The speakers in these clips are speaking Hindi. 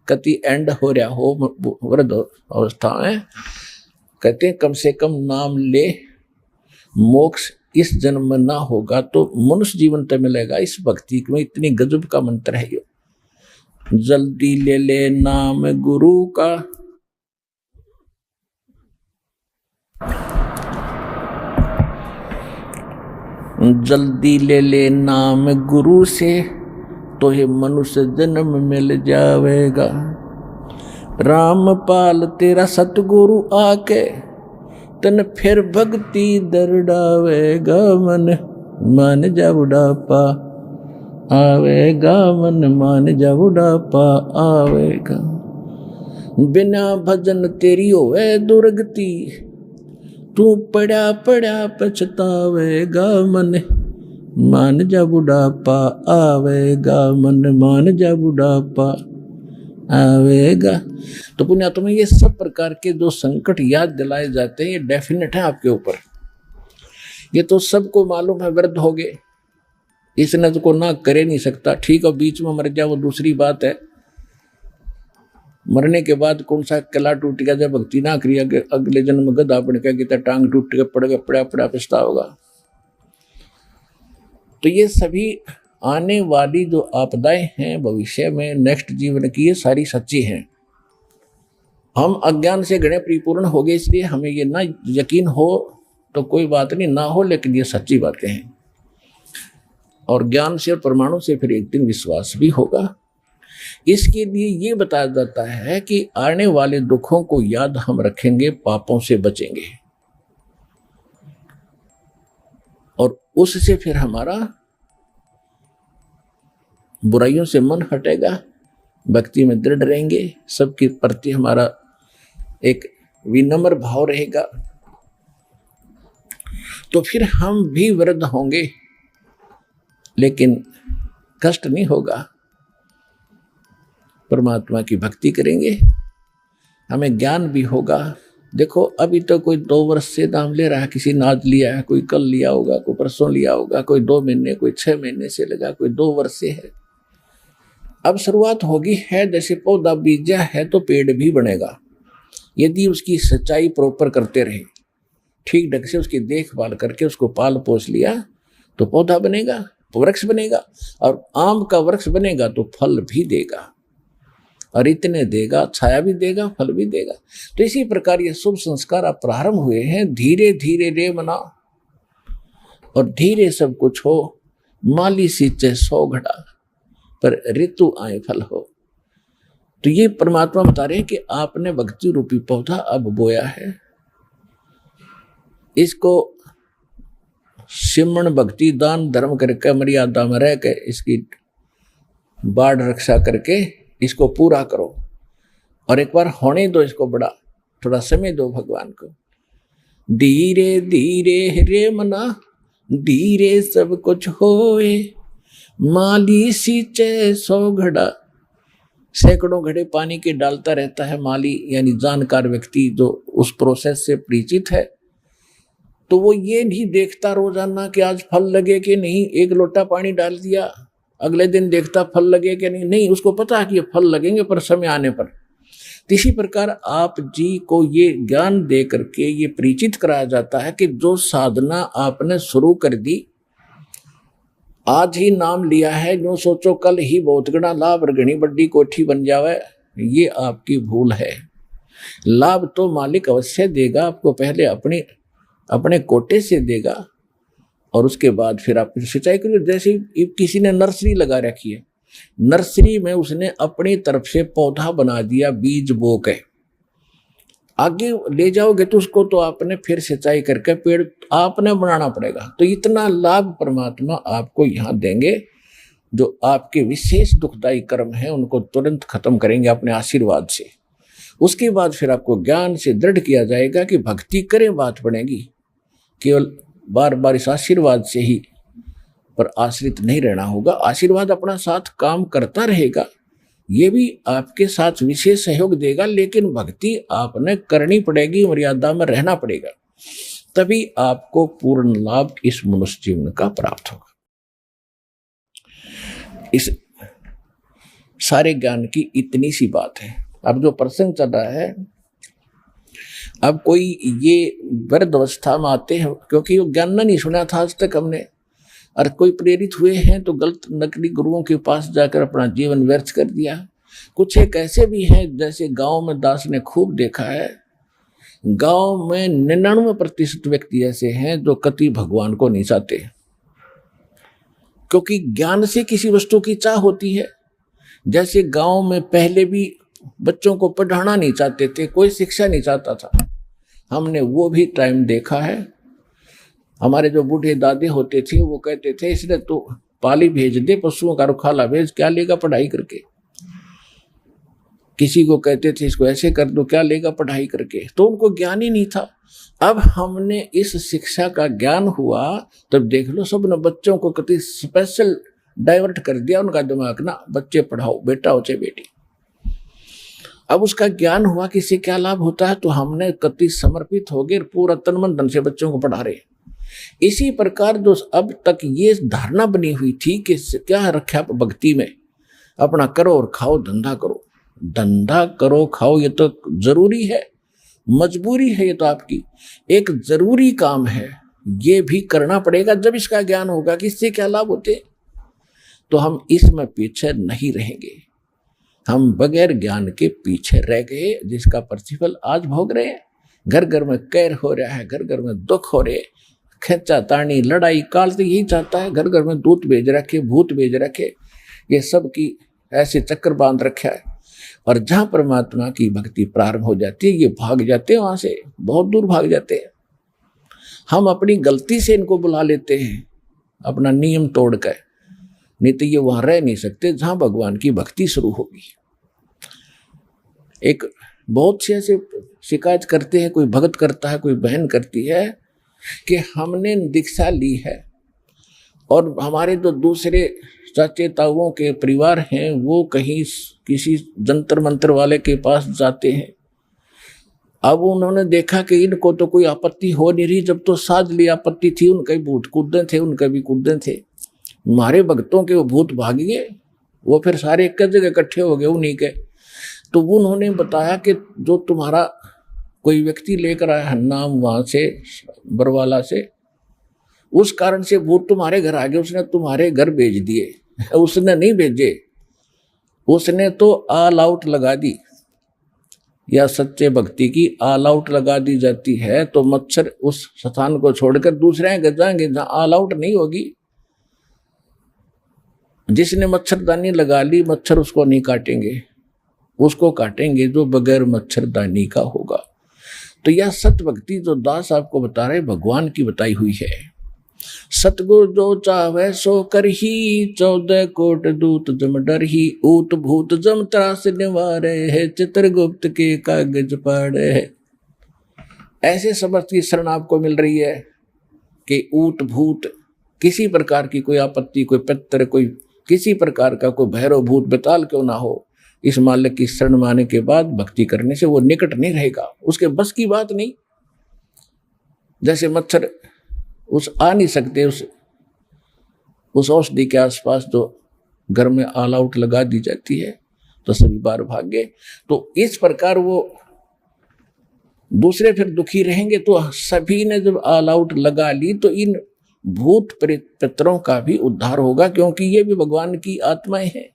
कति एंड हो रहा हो वृद्ध अवस्था में, कहते हैं कम से कम नाम ले, मोक्ष इस जन्म में ना होगा तो मनुष्य जीवन तो मिलेगा। इस भक्ति में इतनी गजब का मंत्र है ये। जल्दी ले ले नाम गुरु का, जल्दी ले ले नाम गुरु से, तो ये मनुष्य जन्म मिल जावेगा। रामपाल तेरा सतगुरु आके तन फिर भक्ति दरड़ावेगा। मन मान जा बुढ़ापा आवेगा, मन मान जा बुढ़ापा आवेगा। बिना भजन तेरी होवे दुर्गति, तू पड़ा पड़ा पछतावेगा। मन मान जा बुढ़ापा आवेगा, मन मान जा बुढ़ापा आवेगा। तो पुण्यात्मा ये सब प्रकार के जो संकट याद दिलाए जाते हैं ये डेफिनेट है आपके ऊपर। ये तो सबको मालूम है, वृद्ध हो गए, इसने तो को ना करे नहीं सकता। ठीक है बीच में मर जाए वो दूसरी बात है, मरने के बाद कौन सा किला टूट गया जब भक्ति ना करी, अगले जन्म गधा बन गया, टांग टूट के पड़ गया, पड़ा पड़ा पछता होगा। तो ये सभी आने वाली जो आपदाएं हैं भविष्य में नेक्स्ट जीवन की, ये सारी सच्ची हैं। हम अज्ञान से घणे परिपूर्ण हो गए, इसलिए हमें ये ना यकीन हो तो कोई बात नहीं, ना हो लेकिन ये सच्ची बातें हैं। और ज्ञान से और परमाणु से फिर एक दिन विश्वास भी होगा। इसके लिए ये बताया जाता है कि आने वाले दुखों को याद हम रखेंगे, पापों से बचेंगे और उससे फिर हमारा बुराइयों से मन हटेगा, भक्ति में दृढ़ रहेंगे, सबके प्रति हमारा एक विनम्र भाव रहेगा। तो फिर हम भी वृद्ध होंगे लेकिन कष्ट नहीं होगा, परमात्मा की भक्ति करेंगे, हमें ज्ञान भी होगा। देखो अभी तो कोई 2 वर्ष से नाम ले रहा है, किसी ने आज लिया है, कोई कल लिया होगा, कोई परसों लिया होगा, कोई 2 महीने, कोई 6 महीने से लगा, कोई 2 वर्ष से है। अब शुरुआत होगी है, जैसे पौधा बीजा है तो पेड़ भी बनेगा। यदि उसकी सच्चाई प्रॉपर करते रहे, ठीक ढंग से उसकी देखभाल करके उसको पाल पोस लिया तो पौधा बनेगा, वृक्ष बनेगा, और आम का वृक्ष बनेगा तो फल भी देगा, और इतने देगा, छाया भी देगा, फल भी देगा। तो इसी प्रकार ये शुभ संस्कार अब प्रारंभ हुए हैं। धीरे धीरे रे मना और धीरे सब कुछ हो, माली सींचे 100 घड़ा पर ऋतु आए फल हो। तो ये परमात्मा बता रहे हैं कि आपने भक्ति रूपी पौधा अब बोया है, इसको सिमरण भक्ति दान धर्म करके मर्यादा में रह के इसकी बाढ़ रक्षा करके इसको पूरा करो, और एक बार होने दो इसको, बड़ा थोड़ा समय दो भगवान को। धीरे धीरे रे मना, धीरे सब कुछ होए, माली सींचे 100 घड़ा। सैकड़ों घड़े पानी के डालता रहता है माली, यानी जानकार व्यक्ति जो उस प्रोसेस से परिचित है। तो वो ये नहीं देखता रोजाना कि आज फल लगे कि नहीं, एक लोटा पानी डाल दिया, अगले दिन देखता फल लगे कि नहीं, उसको पता है कि ये फल लगेंगे पर समय आने पर। इसी प्रकार आप जी को ये ज्ञान दे करके ये परिचित कराया जाता है कि जो साधना आपने शुरू कर दी, आज ही नाम लिया है, जो सोचो कल ही बहुत गणा लाभ और घनी बड्डी कोठी बन जावे, ये आपकी भूल है। लाभ तो मालिक अवश्य देगा आपको, पहले अपने कोटे से देगा और उसके बाद फिर आप सिंचाई करिए। जैसे किसी ने नर्सरी लगा रखी है, नर्सरी में उसने अपनी तरफ से पौधा बना दिया बीज बो के, आगे ले जाओगे तो उसको तो आपने फिर सिंचाई करके पेड़ आपने बनाना पड़ेगा। तो इतना लाभ परमात्मा आपको यहाँ देंगे, जो आपके विशेष दुखदायी कर्म हैं उनको तुरंत खत्म करेंगे अपने आशीर्वाद से। उसके बाद फिर आपको ज्ञान से दृढ़ किया जाएगा कि भक्ति करें बात बनेगी, केवल बार बार इस आशीर्वाद से ही पर आश्रित नहीं रहना होगा। आशीर्वाद अपना साथ काम करता रहेगा, ये भी आपके साथ विशेष सहयोग देगा, लेकिन भक्ति आपने करनी पड़ेगी, मर्यादा में रहना पड़ेगा, तभी आपको पूर्ण लाभ इस मनुष्य जीवन का प्राप्त होगा। इस सारे ज्ञान की इतनी सी बात है। अब जो प्रसंग चल रहा है, अब कोई ये वृद्ध अवस्था में आते हैं, क्योंकि वो ज्ञान नहीं सुना था आज तक हमने, और कोई प्रेरित हुए हैं तो गलत नकली गुरुओं के पास जाकर अपना जीवन व्यर्थ कर दिया। कुछ एक ऐसे भी हैं, जैसे गांव में दास ने खूब देखा है, गांव में 99% व्यक्ति ऐसे हैं जो कति भगवान को नहीं चाहते, क्योंकि ज्ञान से किसी वस्तु की चाह होती है। जैसे गांव में पहले भी बच्चों को पढ़ाना नहीं चाहते थे, कोई शिक्षा नहीं चाहता था, हमने वो भी टाइम देखा है। हमारे जो बूढ़े दादे होते थे वो कहते थे इसने तो पाली भेज दे, पशुओं का रुखाला भेज, क्या लेगा पढ़ाई करके। किसी को कहते थे इसको ऐसे कर दो, क्या लेगा पढ़ाई करके। तो उनको ज्ञान ही नहीं था। अब हमने इस शिक्षा का ज्ञान हुआ, तब देख लो सब ने बच्चों को कति स्पेशल डाइवर्ट कर दिया उनका दिमाग ना, बच्चे पढ़ाओ, बेटा हो चाहे बेटी। अब उसका ज्ञान हुआ कि इससे क्या लाभ होता है, तो हमने कति समर्पित हो गए, पूरा तन मन धन से बच्चों को पढ़ा रहे। इसी प्रकार जो अब तक ये धारणा बनी हुई थी कि क्या रखा भक्ति में, अपना करो और खाओ, धंधा करो, धंधा करो खाओ, ये तो जरूरी है, मजबूरी है, ये तो आपकी एक जरूरी काम है, ये भी करना पड़ेगा। जब इसका ज्ञान होगा कि इससे क्या लाभ होते, तो हम इसमें पीछे नहीं रहेंगे। हम बगैर ज्ञान के पीछे रह गए, जिसका प्रतिफल आज भोग रहे हैं। घर घर में कैर हो रहा है, घर घर में दुख हो रहे, खेचा तानी लड़ाई, काल तो यही चाहता है, घर घर में दूत भेज रखे, भूत भेज रखे, ये सब की ऐसे चक्कर बांध रखा है। और जहाँ परमात्मा की भक्ति प्रारंभ हो जाती है, ये भाग जाते हैं, वहां से बहुत दूर भाग जाते हैं। हम अपनी गलती से इनको बुला लेते हैं, अपना नियम तोड़ कर, नहीं तो ये वहां रह नहीं सकते जहां भगवान की भक्ति शुरू होगी। एक बहुत से ऐसे शिकायत करते हैं, कोई भगत करता है, कोई बहन करती है कि हमने दीक्षा ली है और हमारे जो दूसरे चाचे ताऊओं के परिवार हैं वो कहीं किसी जंतर मंतर वाले के पास जाते हैं। अब उन्होंने देखा कि इनको तो कोई आपत्ति हो नहीं रही, जब तो साज ली आपत्ति थी, उनके भूत कूदे थे, उनके भी कूदे थे। हमारे भक्तों के वो भूत भाग गए, वो फिर सारे एक जगह इकट्ठे हो गए उन्हीं के। तो उन्होंने बताया कि जो तुम्हारा कोई व्यक्ति लेकर आया है नाम वहां से बरवाला से, उस कारण से भूत तुम्हारे घर आ गए, उसने तुम्हारे घर भेज दिए। उसने नहीं भेजे, उसने तो ऑल आउट लगा दी। या सच्चे भक्ति की ऑल आउट लगा दी जाती है तो मच्छर उस स्थान को छोड़कर दूसरे घर जाएंगे जहां ऑल आउट नहीं होगी। जिसने मच्छरदानी लगा ली, मच्छर उसको नहीं काटेंगे, उसको काटेंगे जो बगैर मच्छरदानी का होगा। तो यह सत्य भक्ति जो दास आपको बता रहे भगवान की बताई हुई है। सतगुरु जो चाहे सो कर ही, 14 कोट दूत जम डर ही, ऊत भूत जम त्रास निवारे है, चित्रगुप्त के कागज पढ़े है। ऐसे समर्थ की शरण आपको मिल रही है कि ऊत भूत किसी प्रकार की कोई आपत्ति, कोई पितर, कोई किसी प्रकार का कोई भैरव भूत बेताल क्यों ना हो, इस मालिक की शरण में आने के बाद भक्ति करने से वो निकट नहीं रहेगा, उसके बस की बात नहीं। जैसे मच्छर उस आ नहीं सकते उस औषधि के आसपास जो घर में ऑल आउट लगा दी जाती है, तो सभी बार भाग गए। तो इस प्रकार वो दूसरे फिर दुखी रहेंगे। तो सभी ने जब ऑल आउट लगा ली तो इन भूत प्रेत पितरों का भी उद्धार होगा, क्योंकि ये भी भगवान की आत्माएं हैं,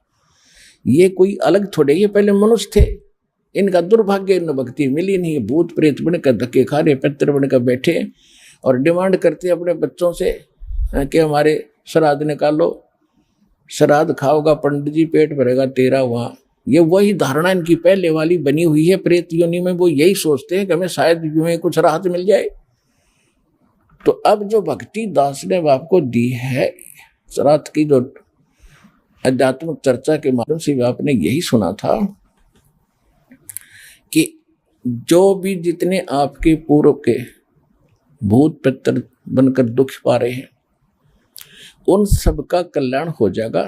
ये कोई अलग थोड़े, ये पहले मनुष्य थे, इनका दुर्भाग्य, इन भक्ति मिली नहीं। भूत प्रेत बनकर धक्के खा रहे, पितर बनकर बैठे और डिमांड करते अपने बच्चों से कि हमारे श्राद्ध निकालो, श्राद्ध खाओगा पंडित जी, पेट भरेगा तेरा वहाँ। ये वही धारणा इनकी पहले वाली बनी हुई है प्रेत योनि में। वो यही सोचते हैं कि हमें शायद में कुछ राहत मिल जाए। तो अब जो भक्ति दास ने आपको दी है, श्राद्ध की जो आध्यात्मिक चर्चा के माध्यम से आपने यही सुना था कि जो भी जितने आपके पूर्व के भूत पितर बनकर दुख पा रहे हैं, उन सब का कल्याण हो जाएगा।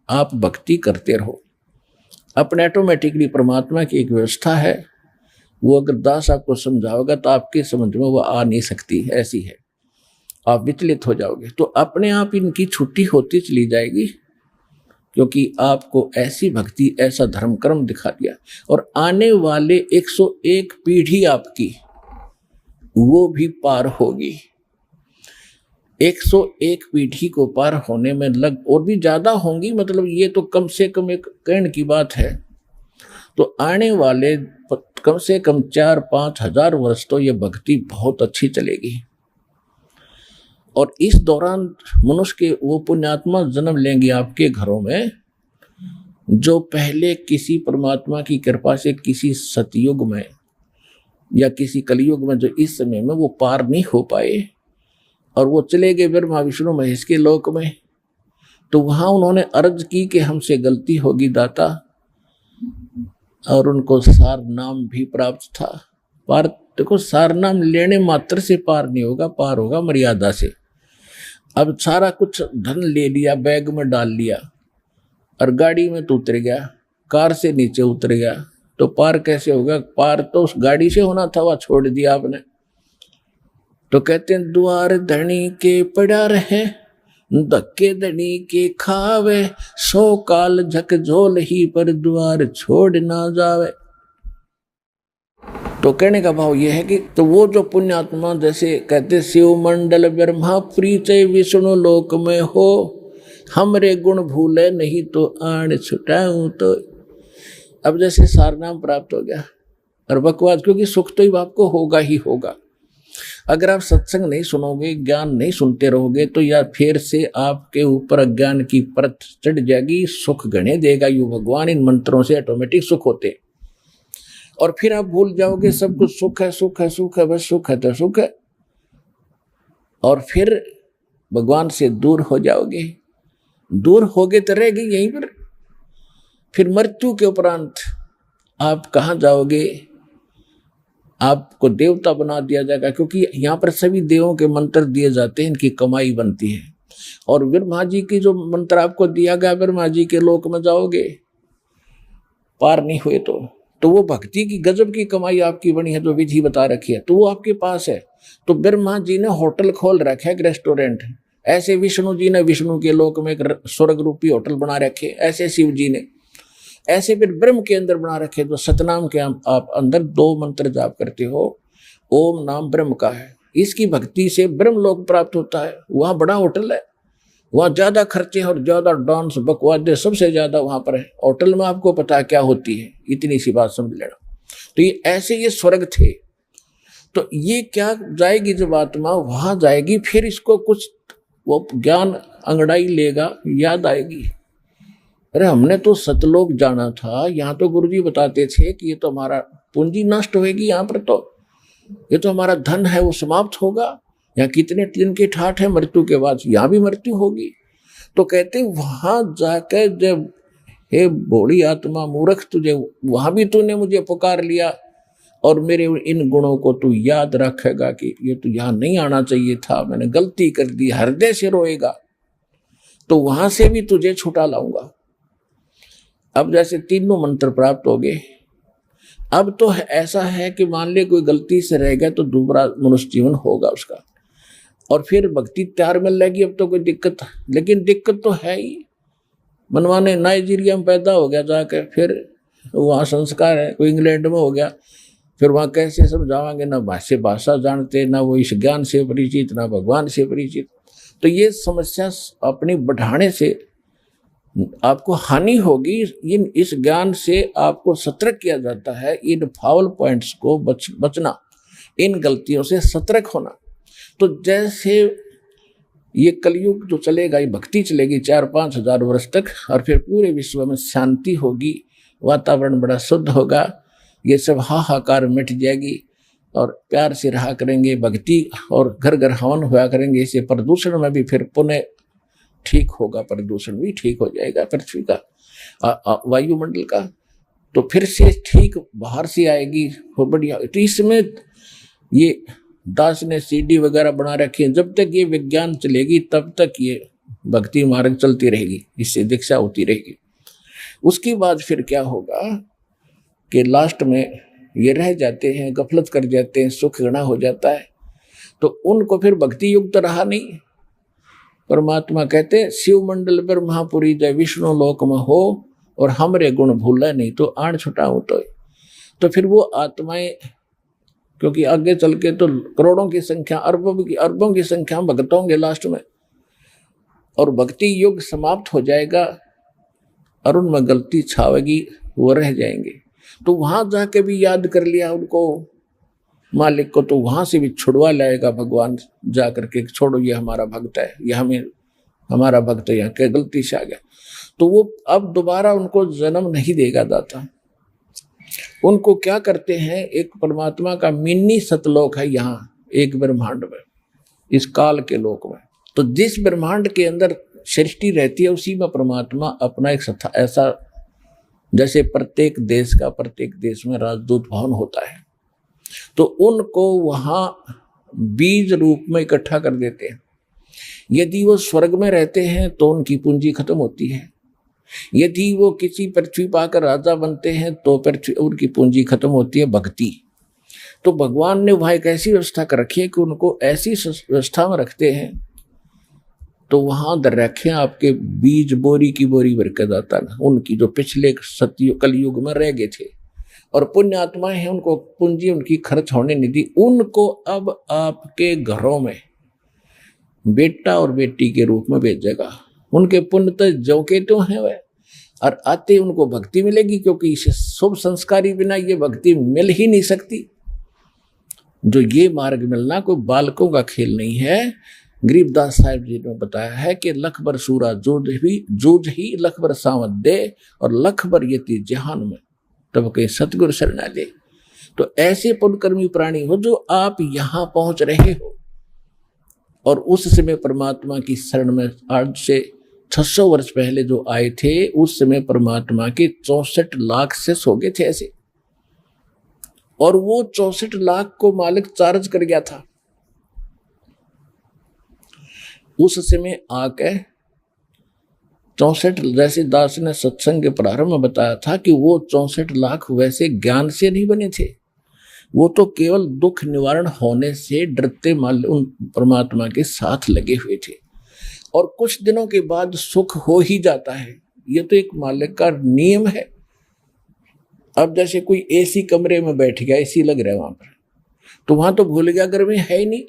आप भक्ति करते रहो, अपने ऑटोमेटिकली परमात्मा की एक व्यवस्था है, वो अगर दास आपको समझाओगा तो आपकी समझ में वो आ नहीं सकती, ऐसी है, आप विचलित हो जाओगे। तो अपने आप इनकी छुट्टी होती चली जाएगी क्योंकि आपको ऐसी भक्ति, ऐसा धर्म कर्म दिखा दिया। और आने वाले 101 पीढ़ी आपकी वो भी पार होगी। 101 पीढ़ी को पार होने में और भी ज्यादा होंगी, मतलब ये तो कम से कम एक कहने की बात है। तो आने वाले कम से कम 4-5 हजार वर्ष तो ये भक्ति बहुत अच्छी चलेगी। और इस दौरान मनुष्य के वो पुण्यात्मा जन्म लेंगे आपके घरों में, जो पहले किसी परमात्मा की कृपा से किसी सतयुग में या किसी कलयुग में, जो इस समय में वो पार नहीं हो पाए, और वो चले गए ब्रह्मा विष्णु महेश के लोक में। तो वहां उन्होंने अर्ज की कि हमसे गलती होगी दाता, और उनको सार नाम भी प्राप्त था। पार देखो, सार नाम लेने मात्र से पार नहीं होगा, पार होगा मर्यादा से। अब सारा कुछ धन ले लिया, बैग में डाल लिया, और गाड़ी में तो उतर गया, कार से नीचे उतर गया, तो पार कैसे होगा? पार तो उस गाड़ी से होना था, वह छोड़ दिया आपने। तो कहते हैं द्वार धनी के पड़ा रहे, धक्के धनी के खावे, 100 काल झकझोल ही पर द्वार छोड़ ना जावे। तो कहने का भाव यह है कि तो वो जो पुण्यात्मा, जैसे कहते शिव मंडल ब्रह्मा प्रीचय विष्णु लोक में हो, हमरे गुण भूले नहीं तो आण छुटाऊं तो। अब जैसे सारनाम प्राप्त हो गया, और बकवास, क्योंकि सुख तो ही आपको होगा ही होगा। अगर आप सत्संग नहीं सुनोगे, ज्ञान नहीं सुनते रहोगे, तो या फिर से आपके ऊपर अज्ञान की परत चढ़ जाएगी, सुख गणे देगा यू भगवान। इन मंत्रों से ऑटोमेटिक सुख होते, और फिर आप भूल जाओगे सब कुछ सुख है, सुख है, सुख है, बस सुख है तो सुख है, और फिर भगवान से दूर हो जाओगे। दूर होगे तो रहेगी यहीं पर। फिर मृत्यु के उपरांत आप कहाँ जाओगे? आपको देवता बना दिया जाएगा, क्योंकि यहाँ पर सभी देवों के मंत्र दिए जाते हैं, इनकी कमाई बनती है। और ब्रह्मा जी की जो मंत्र आपको दिया गया, ब्रह्मा जी के लोक में जाओगे, पार नहीं हुए तो वो भक्ति की गजब की कमाई आपकी बनी है, जो विधि बता रखी है, तो वो आपके पास है। तो ब्रह्मा जी ने होटल खोल रखा है, एक रेस्टोरेंट। ऐसे विष्णु जी ने विष्णु के लोक में एक स्वर्ग रूपी होटल बना रखे, ऐसे शिव जी ने, ऐसे फिर ब्रह्म के अंदर बना रखे। जो सतनाम के आप अंदर 2 मंत्र जाप करते हो, ओम नाम ब्रह्म का है, इसकी भक्ति से ब्रह्म लोक प्राप्त होता है। वहाँ बड़ा होटल है, वहाँ ज्यादा खर्चे और ज्यादा डांस बकवादे सबसे ज्यादा वहां पर है। होटल में आपको पता क्या होती है, इतनी सी बात समझ लेना। तो ये ऐसे ये स्वर्ग थे। तो ये क्या जाएगी जब आत्मा वहां जाएगी, फिर इसको कुछ वो ज्ञान अंगड़ाई लेगा, याद आएगी, अरे हमने तो सतलोक जाना था, यहाँ तो गुरुजी बताते थे कि ये तो हमारा पूंजी नष्ट होगी, यहाँ पर तो ये तो हमारा धन है वो समाप्त होगा, यहाँ कितने दिन की ठाठ है, मृत्यु के बाद यहाँ भी मृत्यु होगी। तो कहते वहां जाकर जब हे भोली आत्मा मूर्ख, तुझे वहां भी तूने मुझे पुकार लिया, और मेरे इन गुणों को तू याद रखेगा कि ये तो यहाँ नहीं आना चाहिए था, मैंने गलती कर दी, हृदय से रोएगा, तो वहां से भी तुझे छुटा लाऊंगा। अब जैसे तीनों मंत्र प्राप्त हो गए, अब तो ऐसा है कि मान ले कोई गलती से रह गया तो दूसरा मनुष्य जीवन होगा उसका, और फिर भक्ति तैयार मिल जाएगी। अब तो कोई दिक्कत, लेकिन दिक्कत तो है ही। मनवाने नाइजीरिया में पैदा हो गया जाकर, फिर वहाँ संस्कार है, कोई इंग्लैंड में हो गया, फिर वहाँ कैसे समझावांगे, ना भाषा जानते, ना वो इस ज्ञान से परिचित, ना भगवान से परिचित। तो ये समस्या अपनी बढ़ाने से आपको हानि होगी। इस ज्ञान से आपको सतर्क किया जाता है, इन फाउल पॉइंट्स को बचना, इन गलतियों से सतर्क होना। तो जैसे ये कलयुग जो चलेगा, ये भक्ति चलेगी 4-5 हजार वर्ष तक, और फिर पूरे विश्व में शांति होगी, वातावरण बड़ा शुद्ध होगा, ये सब हाहाकार मिट जाएगी, और प्यार से रहा करेंगे भक्ति, और घर घर हवन हुआ करेंगे। इससे प्रदूषण में भी फिर पुनः ठीक होगा, प्रदूषण भी ठीक हो जाएगा पृथ्वी का, वायुमंडल का, तो फिर से ठीक बाहर से आएगी, हो बढ़िया। तो इसमें ये दास ने सीडी वगैरह बना रखी है, जब तक ये विज्ञान चलेगी तब तक ये भक्ति मार्ग चलती रहेगी, इससे दीक्षा होती रहेगी। उसके बाद फिर क्या होगा कि लास्ट में ये रह जाते हैं, गफलत कर जाते हैं, सुख गणा हो जाता है, तो उनको फिर भक्ति युक्त रहा नहीं, परमात्मा कहते शिव मंडल पर महापुरी जय विष्णु लोक में हो और हमरे गुण भूला नहीं तो आण छुटाऊं तो फिर वो आत्माएं, क्योंकि आगे चल के तो करोड़ों की संख्या अरबों की संख्या भक्त होंगे लास्ट में, और भक्ति युग समाप्त हो जाएगा और उनमें गलती छावेगी, वो रह जाएंगे। तो वहां जाके भी याद कर लिया उनको मालिक को, तो वहां से भी छुड़वा लाएगा भगवान जा करके, छोड़ो ये हमारा भक्त है, ये हमारा भक्त है, यहाँ क्या गलती से आ गया। तो वो अब दोबारा उनको जन्म नहीं देगा दाता। उनको क्या करते हैं, एक परमात्मा का मिनी सतलोक है यहाँ एक ब्रह्मांड में, इस काल के लोक में। तो जिस ब्रह्मांड के अंदर सृष्टि रहती है उसी में परमात्मा अपना एक ऐसा, जैसे प्रत्येक देश में राजदूत भवन होता है, तो उनको वहां बीज रूप में इकट्ठा कर देते हैं। यदि वो स्वर्ग में रहते हैं तो उनकी पूंजी खत्म होती है, यदि वो किसी पृथ्वी पाकर राजा बनते हैं तो उनकी पूंजी खत्म होती है भक्ति। तो भगवान ने वहां एक ऐसी व्यवस्था कर रखी है कि उनको ऐसी व्यवस्था में रखते हैं, तो वहां दर रखे आपके बीज बोरी की बोरी बरकत आता ना, उनकी जो पिछले कलयुग में रह गए थे, और पुण्य आत्माएं हैं, उनको पूंजी उनकी खर्च होने नहीं दी, उनको अब आपके घरों में बेटा और बेटी के रूप में भेजेगा। उनके पुण्य तो जो के तो हैं वह, और आते उनको भक्ति मिलेगी, क्योंकि इसे शुभ संस्कारी बिना ये भक्ति मिल ही नहीं सकती। जो ये मार्ग मिलना कोई बालकों का खेल नहीं है। गरीबदास साहिब जी ने बताया है कि लख बर सूरा जूझ ही लख बर सावत दे, और लख बर यति जहान में तब के सतगुरु शरणा दे। तो ऐसे पुण्यकर्मी प्राणी हो जो आप यहाँ पहुंच रहे हो, और उस समय परमात्मा की शरण में आज से 600 वर्ष पहले जो आए थे, उस समय परमात्मा के 64 लाख से सो गए थे ऐसे, और वो 64 लाख को मालिक चार्ज कर गया था। उस समय आके 64, जैसे दास ने सत्संग के प्रारंभ में बताया था कि वो 64 लाख वैसे ज्ञान से नहीं बने थे, वो तो केवल दुख निवारण होने से डरते माल उन परमात्मा के साथ लगे हुए थे, और कुछ दिनों के बाद सुख हो ही जाता है। ये तो एक मालिक का नियम है। अब जैसे कोई एसी कमरे में बैठ गया, एसी लग रहा है वहां पर, तो वहां तो भूल गया गर्मी है ही नहीं,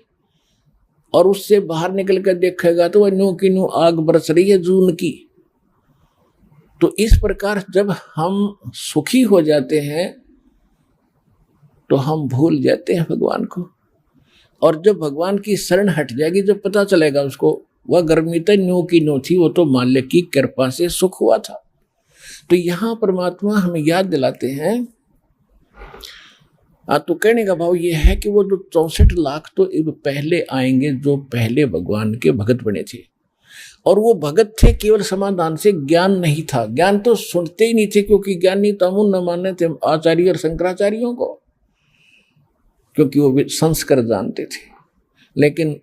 और उससे बाहर निकल कर देखेगा तो वह न्यू की न्यू आग बरस रही है जून की। तो इस प्रकार जब हम सुखी हो जाते हैं तो हम भूल जाते हैं भगवान को, और जब भगवान की शरण हट जाएगी, जब पता चलेगा उसको वह गर्मी तो न्यू की न्यू थी, वो तो मालिक की कृपा से सुख हुआ था। तो यहाँ परमात्मा हमें याद दिलाते हैं। तो कहने का भाव ये है कि वो जो 64 लाख तो पहले आएंगे जो पहले भगवान के भगत बने थे, और वो भगत थे केवल समाधान से, ज्ञान नहीं था। ज्ञान तो सुनते ही नहीं थे, क्योंकि ज्ञानी तमुन न मानने थे आचार्य और शंकराचार्यों को, क्योंकि वो संस्कार जानते थे। लेकिन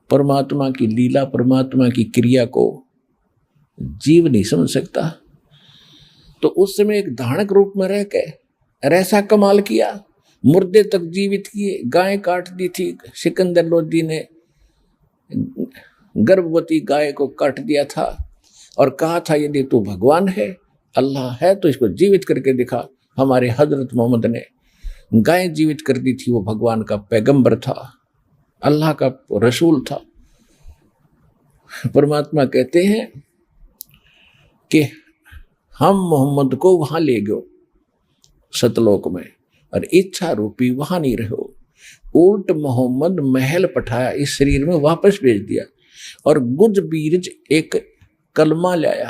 परमात्मा की लीला, परमात्मा की क्रिया को जीव नहीं समझ सकता। तो उस समय एक धारणक रूप में रह के ऐसा कमाल किया, मुर्दे तक जीवित किए, गाय काट दी थी। सिकंदर लोधी ने गर्भवती गाय को काट दिया था और कहा था यदि तू भगवान है, अल्लाह है, तो इसको जीवित करके दिखा। हमारे हजरत मोहम्मद ने गाय जीवित कर दी थी। वो भगवान का पैगंबर था, अल्लाह का रसूल था। परमात्मा कहते हैं कि हम मोहम्मद को वहां ले गए सतलोक में, और इच्छा रूपी वहां नहीं रहो। उल्ट मोहम्मद महल पठाया, इस शरीर में वापस भेज दिया, और गुज बीरज एक कलमा लाया।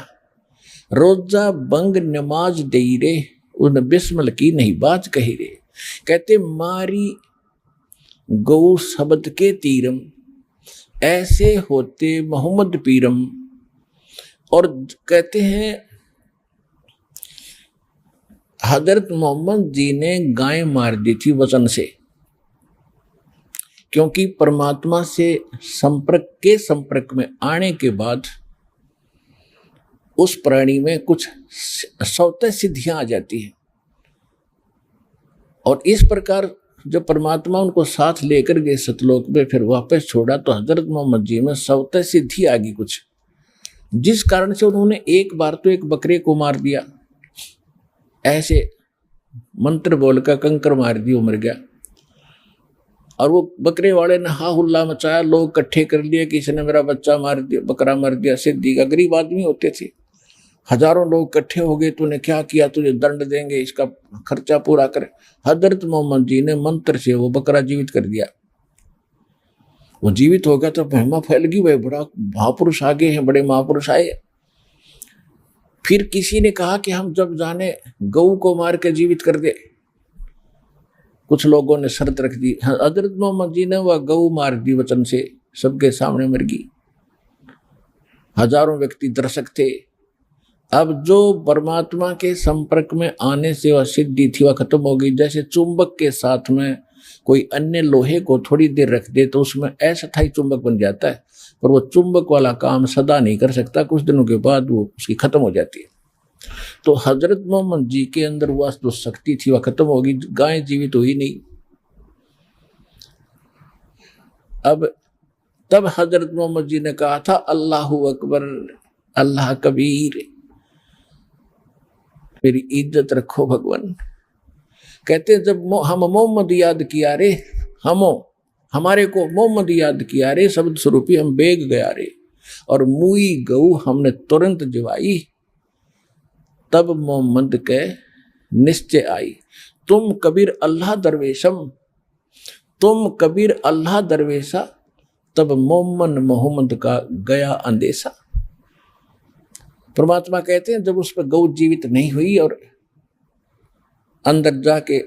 रोजा बंग नमाज दे रे, उन बिस्मिल की नहीं बात कही रे। कहते मारी गौ शब्द के तीरम, ऐसे होते मोहम्मद पीरम। और कहते हैं हजरत मोहम्मद जी ने गाय मार दी थी वचन से, क्योंकि परमात्मा से संपर्क में आने के बाद उस प्राणी में कुछ स्वतः सिद्धियां आ जाती हैं, और इस प्रकार जब परमात्मा उनको साथ लेकर गए सतलोक में, फिर वापस छोड़ा तो हजरत मोहम्मद जी में स्वतः सिद्धि आ गई कुछ, जिस कारण से उन्होंने एक बार तो एक बकरे को मार दिया, ऐसे मंत्र बोलकर कंकर मार दी, वो मर गया। और वो बकरे वाले ने हा हुल्ला मचाया, लोग इकट्ठे कर लिए कि इसने मेरा बच्चा मार दिया, बकरा मार दिया। सिद्धि का गरीब आदमी होते थे, हजारों लोग इकट्ठे हो गए, तूने क्या किया, तुझे दंड देंगे, इसका खर्चा पूरा कर। हजरत मोहम्मद जी ने मंत्र से वो बकरा जीवित कर दिया। वो जीवित हो गया तो महिमा फैल गई, वह बड़ा महापुरुष आगे हैं, बड़े महापुरुष आए। फिर किसी ने कहा कि हम जब जाने गऊ को मार के जीवित कर दे। कुछ लोगों ने शर्त रख दी। हजरत मोहम्मद जी ने वह गऊ मार दी वचन से, सबके सामने मर गई। हजारों व्यक्ति दर्शक थे। अब जो परमात्मा के संपर्क में आने से वह सिद्धि थी वह खत्म हो गई। जैसे चुंबक के साथ में कोई अन्य लोहे को थोड़ी देर रख दे तो उसमें अस्थायी चुंबक बन जाता है, पर वो चुंबक वाला काम सदा नहीं कर सकता, कुछ दिनों के बाद वो उसकी खत्म हो जाती है। तो हजरत मोहम्मद जी के अंदर वह जो शक्ति थी वह खत्म होगी, गाय जीवित हुई नहीं। अब तब हजरत मोहम्मद जी ने कहा था अल्लाहु अकबर, अल्लाह कबीर, मेरी इज्जत रखो भगवान। कहते हैं जब हम मोहम्मद याद किया रे, हमारे को मोहम्मद याद किया रे, शब्द स्वरूपी हम बेग गया रे, और मुई गऊ हमने तुरंत जिवाई, तब मोहम्मद के निश्चय आई। तुम कबीर अल्लाह दरवेशम, तुम कबीर अल्लाह दरवेशा, तब मोहम्मद का गया अंदेशा। परमात्मा कहते हैं जब उस पर गौ जीवित नहीं हुई और अंदर जाके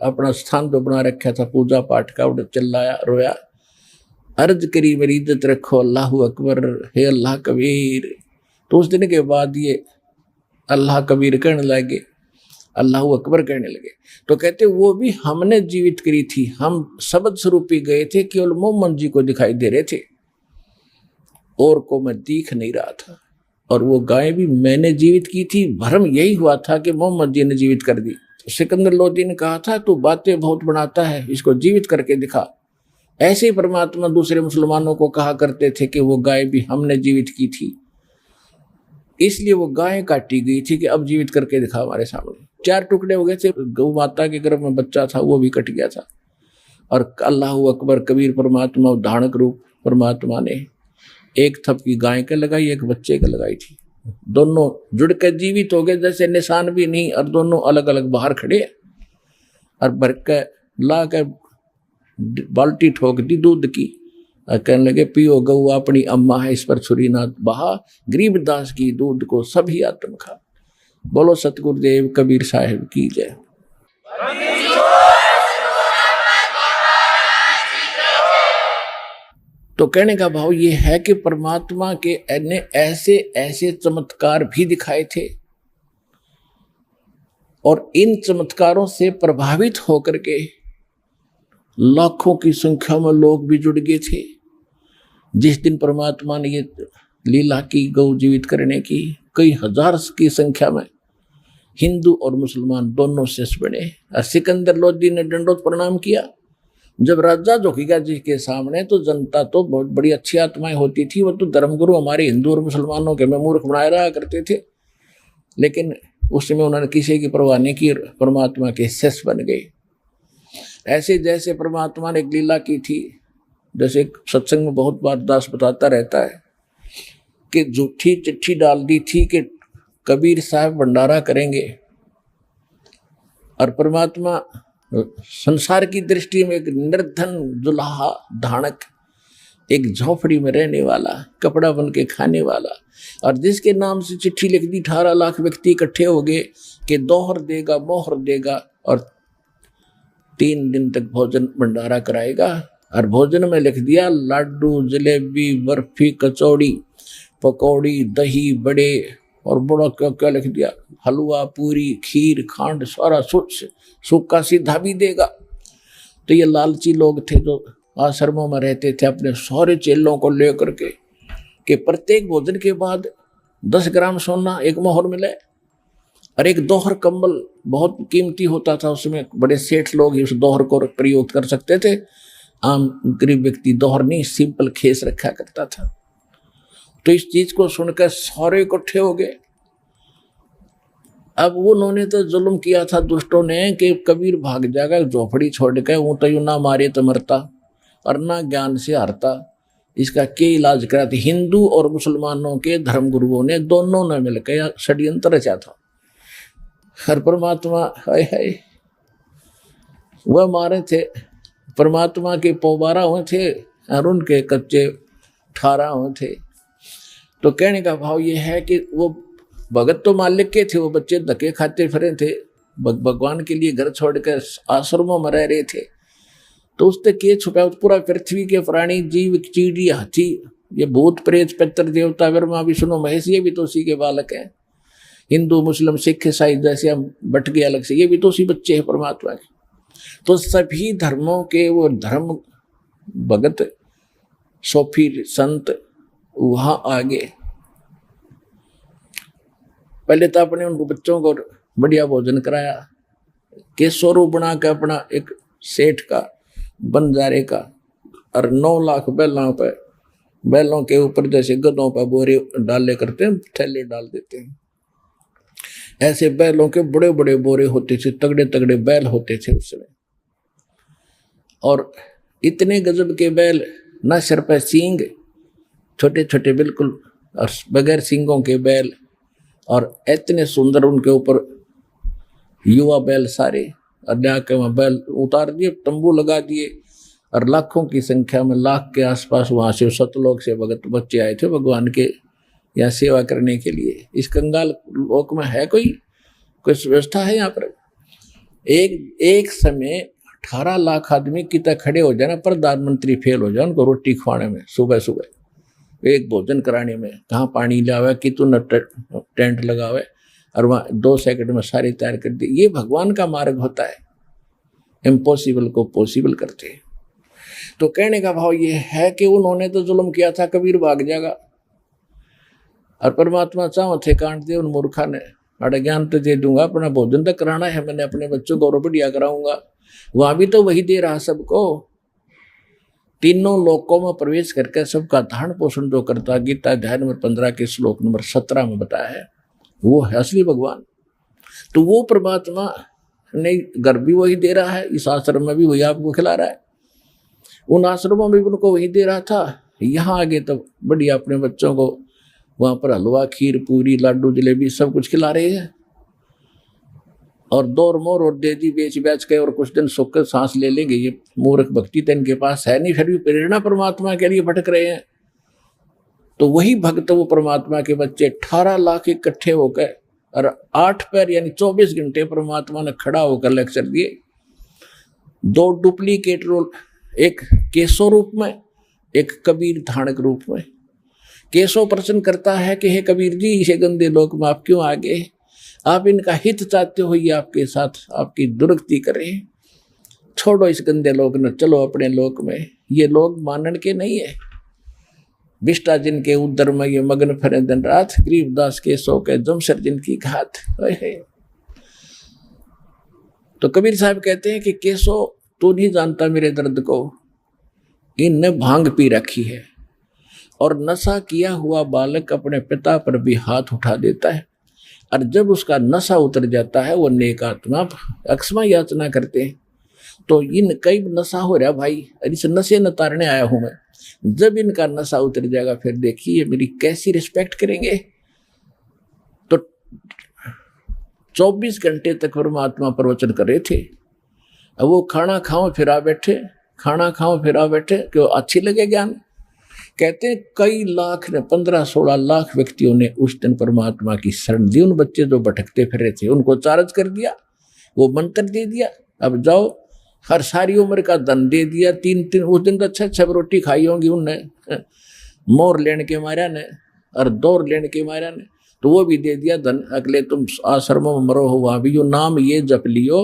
अपना स्थान तो बना रखा था, पूजा पाठ का, उड़ चिल्लाया रोया, अर्ज करी मेरी इज्जत रखो अल्लाहु अकबर, हे अल्लाह कबीर। तो उस दिन के बाद ये अल्लाह कबीर कहने लगे, अल्लाहु अकबर कहने लगे। तो कहते वो भी हमने जीवित करी थी, हम शब्द स्वरूपी गए थे, केवल मोहम्मद जी को दिखाई दे रहे थे और को मैं दिख नहीं रहा था। और वो गाय भी मैंने जीवित की थी, भ्रम यही हुआ था कि मोहम्मद जी ने जीवित कर दी। तो सिकंदर लोदी ने कहा था तू बातें बहुत बनाता है, इसको जीवित करके दिखा। ऐसे ही परमात्मा दूसरे मुसलमानों को कहा करते थे कि वो गाय भी हमने जीवित की थी, इसलिए वो गाय काटी गई थी कि अब जीवित करके दिखा हमारे सामने। 4 टुकड़े हो गए थे, गौ माता के गर्भ में बच्चा था वो भी कट गया था। और अल्लाहु अकबर कबीर परमात्मा उदाहरणक रूप परमात्मा ने एक थपकी गाय के लगाई, एक बच्चे के लगाई थी, दोनों जुड़ के जीवित हो गए, जैसे निशान भी नहीं, और दोनों अलग अलग बाहर खड़े और भर के ला के बाल्टी ठोक दी दूध की और कहने लगे पियो गऊ अपनी अम्मा है, इस पर छुरी ना बहा, गरीबदास की दूध को सभी आत्म खा। बोलो सतगुरुदेव कबीर साहिब की जय। तो कहने का भाव ये है कि परमात्मा के ने ऐसे ऐसे चमत्कार भी दिखाए थे और इन चमत्कारों से प्रभावित होकर के लाखों की संख्या में लोग भी जुड़ गए थे। जिस दिन परमात्मा ने ये लीला की गौ जीवित करने की, कई हजार की संख्या में हिंदू और मुसलमान दोनों शिष्य बने। और सिकंदर लोदी ने दंडोत प्रणाम किया। जब राजा जोखिका जी के सामने तो जनता तो बहुत बड़ी अच्छी आत्माएं होती थी, वो तो धर्मगुरु हमारे हिंदू और मुसलमानों के में मूर्ख बनाए रहा करते थे, लेकिन उस समय उन्होंने किसी की परवाह नहीं की, परमात्मा के शिष्य बन गए। ऐसे जैसे परमात्मा ने एक लीला की थी, जैसे सत्संग में बहुत बार दास बताता रहता है कि झूठी चिट्ठी डाल दी थी कि कबीर साहब भंडारा करेंगे, और परमात्मा संसार की दृष्टि में एक निर्धन दुल्हा धानक, एक झोपड़ी में रहने वाला, कपड़ा बन के खाने वाला, और जिसके नाम से चिट्ठी लिख दी 18 लाख व्यक्ति इकट्ठे हो गए कि दोहर देगा मोहर देगा और 3 दिन तक भोजन भंडारा कराएगा। और भोजन में लिख दिया लाडू जलेबी बर्फी कचौड़ी पकौड़ी दही बड़े और बड़ा क्या क्या लिख दिया, हलवा पूरी खीर खांड सारा सूखा सीधा भी देगा। तो ये लालची लोग थे जो आश्रमों में रहते थे, अपने सारे चेलों को लेकर के कि प्रत्येक भोजन के बाद 10 ग्राम सोना एक मोहर मिले, और एक दोहर कंबल बहुत कीमती होता था, उसमें बड़े सेठ लोग ही उस दोहर को प्रयोग कर सकते थे, आम गरीब व्यक्ति दोहर नहीं सिंपल खेस रखा करता था। तो इस चीज को सुनकर सारे इकट्ठे हो गए। अब उन्होंने तो जुल्म किया था दुष्टों ने कि कबीर भाग जाएगा झोपड़ी छोड़ के, वो तो यूं ना मारे तो मरता और ना ज्ञान से हारता, इसका क्या इलाज करा था। हिंदू और मुसलमानों के धर्म गुरुओं ने दोनों ने मिलकर षड्यंत्र रचा था। हर परमात्मा हाय हाय वह मारे थे, परमात्मा के पौबारा हुए थे और उनके कच्चे ठारा हुए थे। तो कहने का भाव ये है कि वो भगत तो मालिक के थे, वो बच्चे धक्के खाते फिरे थे, भगवान के लिए घर छोड़कर आश्रमों में रह रहे थे। तो उससे के छुपा पूरा पृथ्वी के प्राणी जीव चीड़ी हाथी, ये भूत प्रेत पितर देवता ब्रह्मा विष्णु महेश, ये भी तो उसी के बालक हैं। हिंदू मुस्लिम सिख ईसाई जैसे हम बट गए अलग से, ये भी तो उसी बच्चे हैं परमात्मा के। तो सभी धर्मों के वो धर्म भगत सोफी संत वहां आगे पहले तो अपने उनको बच्चों को बढ़िया भोजन कराया, के स्वरूप बना के अपना एक सेठ का बंजारे का, और 9 लाख बैलों के ऊपर जैसे गधों पर बोरे डाले करते हैं, थैले डाल देते हैं, ऐसे बैलों के बड़े बड़े बोरे होते थे, तगड़े तगड़े बैल होते थे उस समय। और इतने गजब के बैल, ना सिर पर सींग, छोटे छोटे बिल्कुल, और बगैर सींगों के बैल, और इतने सुंदर उनके ऊपर युवा बैल सारे, और जाके वहाँ बैल उतार दिए, तंबू लगा दिए, और लाखों की संख्या में, लाख के आसपास वहाँ से सतलोक से भगत बच्चे आए थे भगवान के यहाँ सेवा करने के लिए। इस कंगाल लोक में है कोई व्यवस्था है यहाँ पर? एक समय 18 लाख आदमी कितना खड़े हो जाए ना, प्रधानमंत्री फेल हो जाए उनको रोटी खवाने में, सुबह सुबह एक भोजन कराने में, कहाँ पानी लावे कि तू न टेंट लगावे, और वहाँ 2 सेकंड में सारी तैयार कर दी। ये भगवान का मार्ग होता है, इम्पॉसिबल को पॉसिबल करते हैं। तो कहने का भाव ये है कि उन्होंने तो जुल्म किया था, कबीर भाग जाएगा, और परमात्मा चाहो थे काट दे उन मूर्खा ने, अरे ज्ञान तो दे दूंगा, अपना भोजन तो कराना है मैंने, अपने बच्चों को बढ़िया कराऊंगा, वहां भी तो वही दे रहा सबको। तीनों लोकों में प्रवेश करके सबका धारण पोषण जो करता, गीता अध्याय नंबर 15 के श्लोक नंबर 17 में बताया है, वो है असली भगवान। तो वो परमात्मा ने घर भी वही दे रहा है, इस आश्रम में भी वही आपको खिला रहा है, उन आश्रमों में भी उनको वही दे रहा था। यहाँ आगे तो बढ़िया अपने बच्चों को वहां पर हलवा खीर पूरी लाडू जलेबी सब कुछ खिला रहे हैं, और दौर मोर और दे दी बेच बेच के, और कुछ दिन सुख सांस ले लेंगे। ये मूर्ख भक्ति तो इनके पास है नहीं, फिर भी प्रेरणा परमात्मा के लिए भटक रहे हैं। तो वही भक्त वो परमात्मा के बच्चे 18 लाख इकट्ठे होकर, और 8 पैर यानी 24 घंटे परमात्मा ने खड़ा होकर लेक्चर दिए। 2 डुप्लीकेट रोल, एक केशव रूप में, एक कबीर धाणक रूप में। केशव प्रश्न करता है कि हे कबीर जी, इसे गंदे लोक में आप क्यों आ गए? आप इनका हित चाहते हो, ये आपके साथ आपकी दुर्गति करें, छोड़ो इस गंदे लोक न, चलो अपने लोक में। ये लोग मानन के नहीं है, विष्टा जिनके उदर में ये मगन फिरे दिन रात, गरीबदास के सो के जमशर जिनकी घात। तो कबीर साहब कहते हैं कि केशव तू नहीं जानता मेरे दर्द को, इनने भांग पी रखी है, और नशा किया हुआ बालक अपने पिता पर भी हाथ उठा देता है, और जब उसका नशा उतर जाता है वो नेक आत्मा अक्षमा याचना करते हैं। तो इन कई नशा हो रहा भाई, इस नशे न तारने आया हूं मैं, जब इनका नशा उतर जाएगा फिर देखिए मेरी कैसी रिस्पेक्ट करेंगे। तो 24 घंटे तक परमात्मा प्रवचन कर रहे थे। अब वो खाना खाओ फिर आ बैठे, खाना खाओ फिर आ बैठे, क्यों अच्छी लगे ज्ञान। कहते हैं कई लाख ने, 15-16 लाख व्यक्तियों ने उस दिन परमात्मा की शरण दी। उन बच्चे जो भटकते फिर रहे थे उनको चार्ज कर दिया, वो मंत्र दे दिया, अब जाओ, हर सारी उम्र का धन दे दिया। 3 उस दिन तो अच्छा रोटी खाई होंगी उनने, मोर लेने के मारा ने और दौर लेने के मारा ने, तो वो भी दे दिया धन। अगले तुम आश्रमों में मरो हो, वहां भी यो नाम ये जप लियो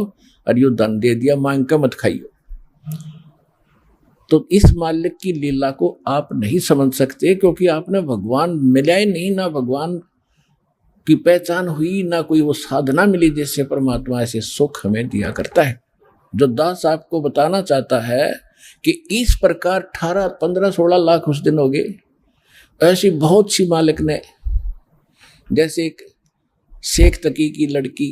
और यो धन दे दिया, मांग का मत खाइयो। तो इस मालिक की लीला को आप नहीं समझ सकते, क्योंकि आपने भगवान मिला ही नहीं, ना भगवान की पहचान हुई, ना कोई वो साधना मिली जिससे परमात्मा ऐसे सुख हमें दिया करता है। जो दास आपको बताना चाहता है कि इस प्रकार 18, 15, 16 लाख उस दिन हो गए। ऐसी बहुत सी मालिक ने, जैसे एक शेख तकी की लड़की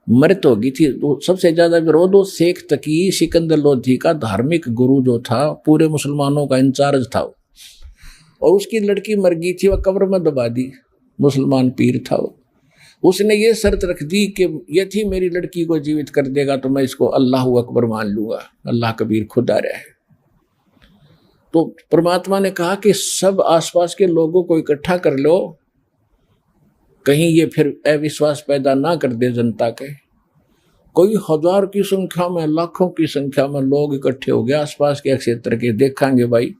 मृत हो गई थी, तो सबसे ज्यादा विरोध वो शेख तकी सिकंदर लोधी का धार्मिक गुरु जो था, पूरे मुसलमानों का इंचार्ज था, और उसकी लड़की मर गई थी, वह कब्र में दबा दी। मुसलमान पीर था वो। उसने ये शर्त रख दी कि यदि मेरी लड़की को जीवित कर देगा तो मैं इसको अल्लाह अकबर मान लूंगा, अल्लाह कबीर खुदा रहे। तो परमात्मा ने कहा कि सब आसपास के लोगों को इकट्ठा कर लो, कहीं ये फिर अविश्वास पैदा ना कर दे जनता के। कोई हजार की संख्या में, लाखों की संख्या में लोग इकट्ठे हो गए आसपास के क्षेत्र के। देखेंगे भाई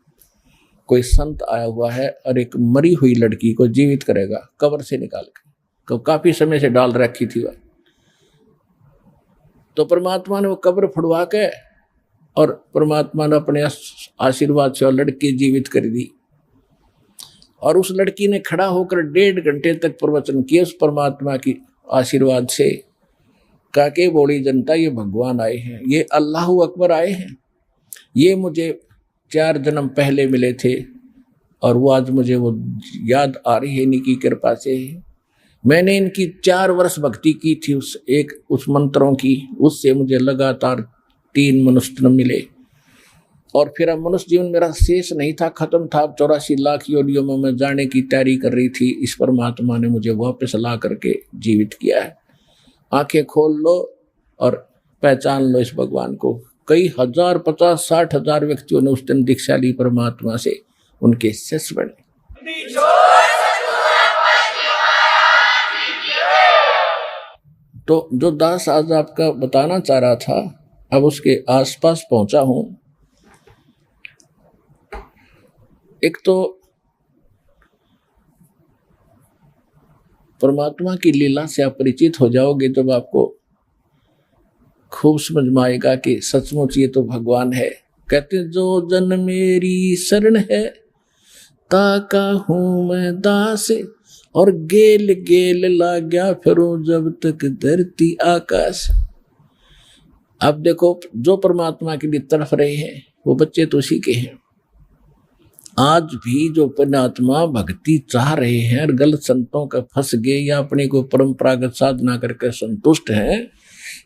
कोई संत आया हुआ है और एक मरी हुई लड़की को जीवित करेगा कब्र से निकाल के, तो काफी समय से डाल रखी थी वह। तो परमात्मा ने वो कब्र फुड़वा के और परमात्मा ने अपने आशीर्वाद से लड़की जीवित कर दी। और उस लड़की ने खड़ा होकर 1.5 घंटे तक प्रवचन किए उस परमात्मा की आशीर्वाद से। कहा कि बोली जनता, ये भगवान आए हैं, ये अल्लाह अकबर आए हैं, ये मुझे 4 जन्म पहले मिले थे और वो आज मुझे वो याद आ रही है इन्हीं की कृपा से। मैंने इनकी 4 वर्ष भक्ति की थी, उस मंत्रों की, उससे मुझे लगातार 3 मनुष्य जन्म मिले। और फिर अब मनुष्य जीवन मेरा शेष नहीं था, खत्म था। 84 लाख योनियों में मैं जाने की तैयारी कर रही थी। इस परमात्मा ने मुझे वापस ला करके जीवित किया है। आंखें खोल लो और पहचान लो इस भगवान को। कई हजार, 50, 60 हजार व्यक्तियों ने उस दिन दीक्षा ली परमात्मा से, उनके शिष्य बने। तो जो दास आज आपका बताना चाह रहा था, अब उसके आसपास पहुंचा हूं। एक तो परमात्मा की लीला से आप परिचित हो जाओगे जब आपको खूब समझ में आएगा कि सचमुच ये तो भगवान है। कहते जो जन मेरी शरण है, ताका हूं मैं दास, और गेल गेल लाग्या फिरूं जब तक धरती आकाश। अब देखो, जो परमात्मा के लिए तड़फ रहे हैं वो बच्चे तो उसी के हैं। आज भी जो परमात्मा भक्ति चाह रहे हैं और गलत संतों का फंस गए या अपने को परंपरागत साधना करके संतुष्ट हैं,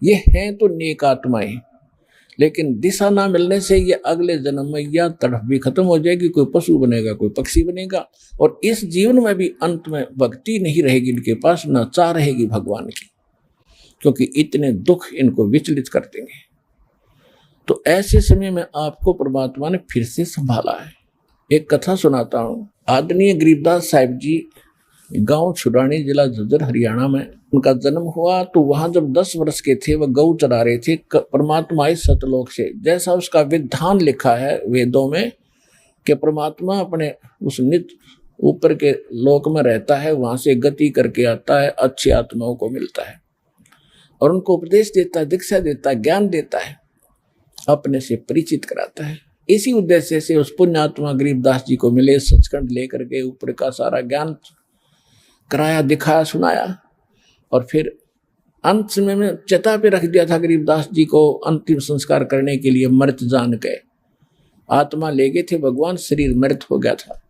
ये हैं तो नेक आत्माएं, लेकिन दिशा ना मिलने से ये अगले जन्म में या तड़फ भी खत्म हो जाएगी, कोई पशु बनेगा, कोई पक्षी बनेगा, और इस जीवन में भी अंत में भक्ति नहीं रहेगी इनके पास, न चाह रहेगी भगवान की, क्योंकि इतने दुख इनको विचलित कर देंगे। तो ऐसे समय में आपको परमात्मा ने फिर से संभाला है। एक कथा सुनाता हूँ। आदरणीय गरीबदास साहिब जी गांव छुड़ानी, जिला झज्जर, हरियाणा में उनका जन्म हुआ। तो वहां जब 10 वर्ष के थे, वह गौ चरा रहे थे। परमात्मा इस सतलोक से, जैसा उसका विधान लिखा है वेदों में कि परमात्मा अपने उस नित्य ऊपर के लोक में रहता है, वहां से गति करके आता है, अच्छी आत्माओं को मिलता है और उनको उपदेश देता है, दीक्षा देता है, ज्ञान देता है, अपने से परिचित कराता है। इसी उद्देश्य से उस पुण्यात्मा गरीबदास जी को मिले, सचखंड लेकर के ऊपर का सारा ज्ञान कराया, दिखाया, सुनाया। और फिर अंत समय में चिता पे रख दिया था गरीबदास जी को अंतिम संस्कार करने के लिए। मृत जान के आत्मा ले गए थे भगवान, शरीर मृत हो गया था।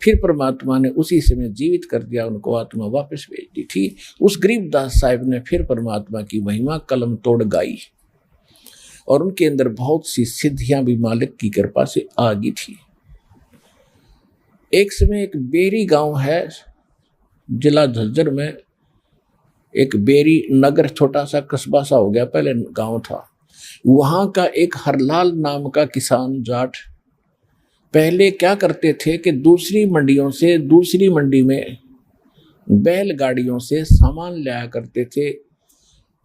फिर परमात्मा ने उसी समय जीवित कर दिया, उनको आत्मा वापस भेज दी थी। उस गरीबदास साहिब ने फिर परमात्मा की महिमा कलम तोड़ गाई और उनके अंदर बहुत सी सिद्धियां भी मालिक की कृपा से आ गई थी। एक समय एक बेरी गांव है, जिला झज्जर में, एक बेरी नगर, छोटा सा कस्बा सा हो गया, पहले गांव था। वहां का एक हरलाल नाम का किसान जाट पहले क्या करते थे कि दूसरी मंडियों से, दूसरी मंडी में बैलगाड़ियों से सामान लाया करते थे।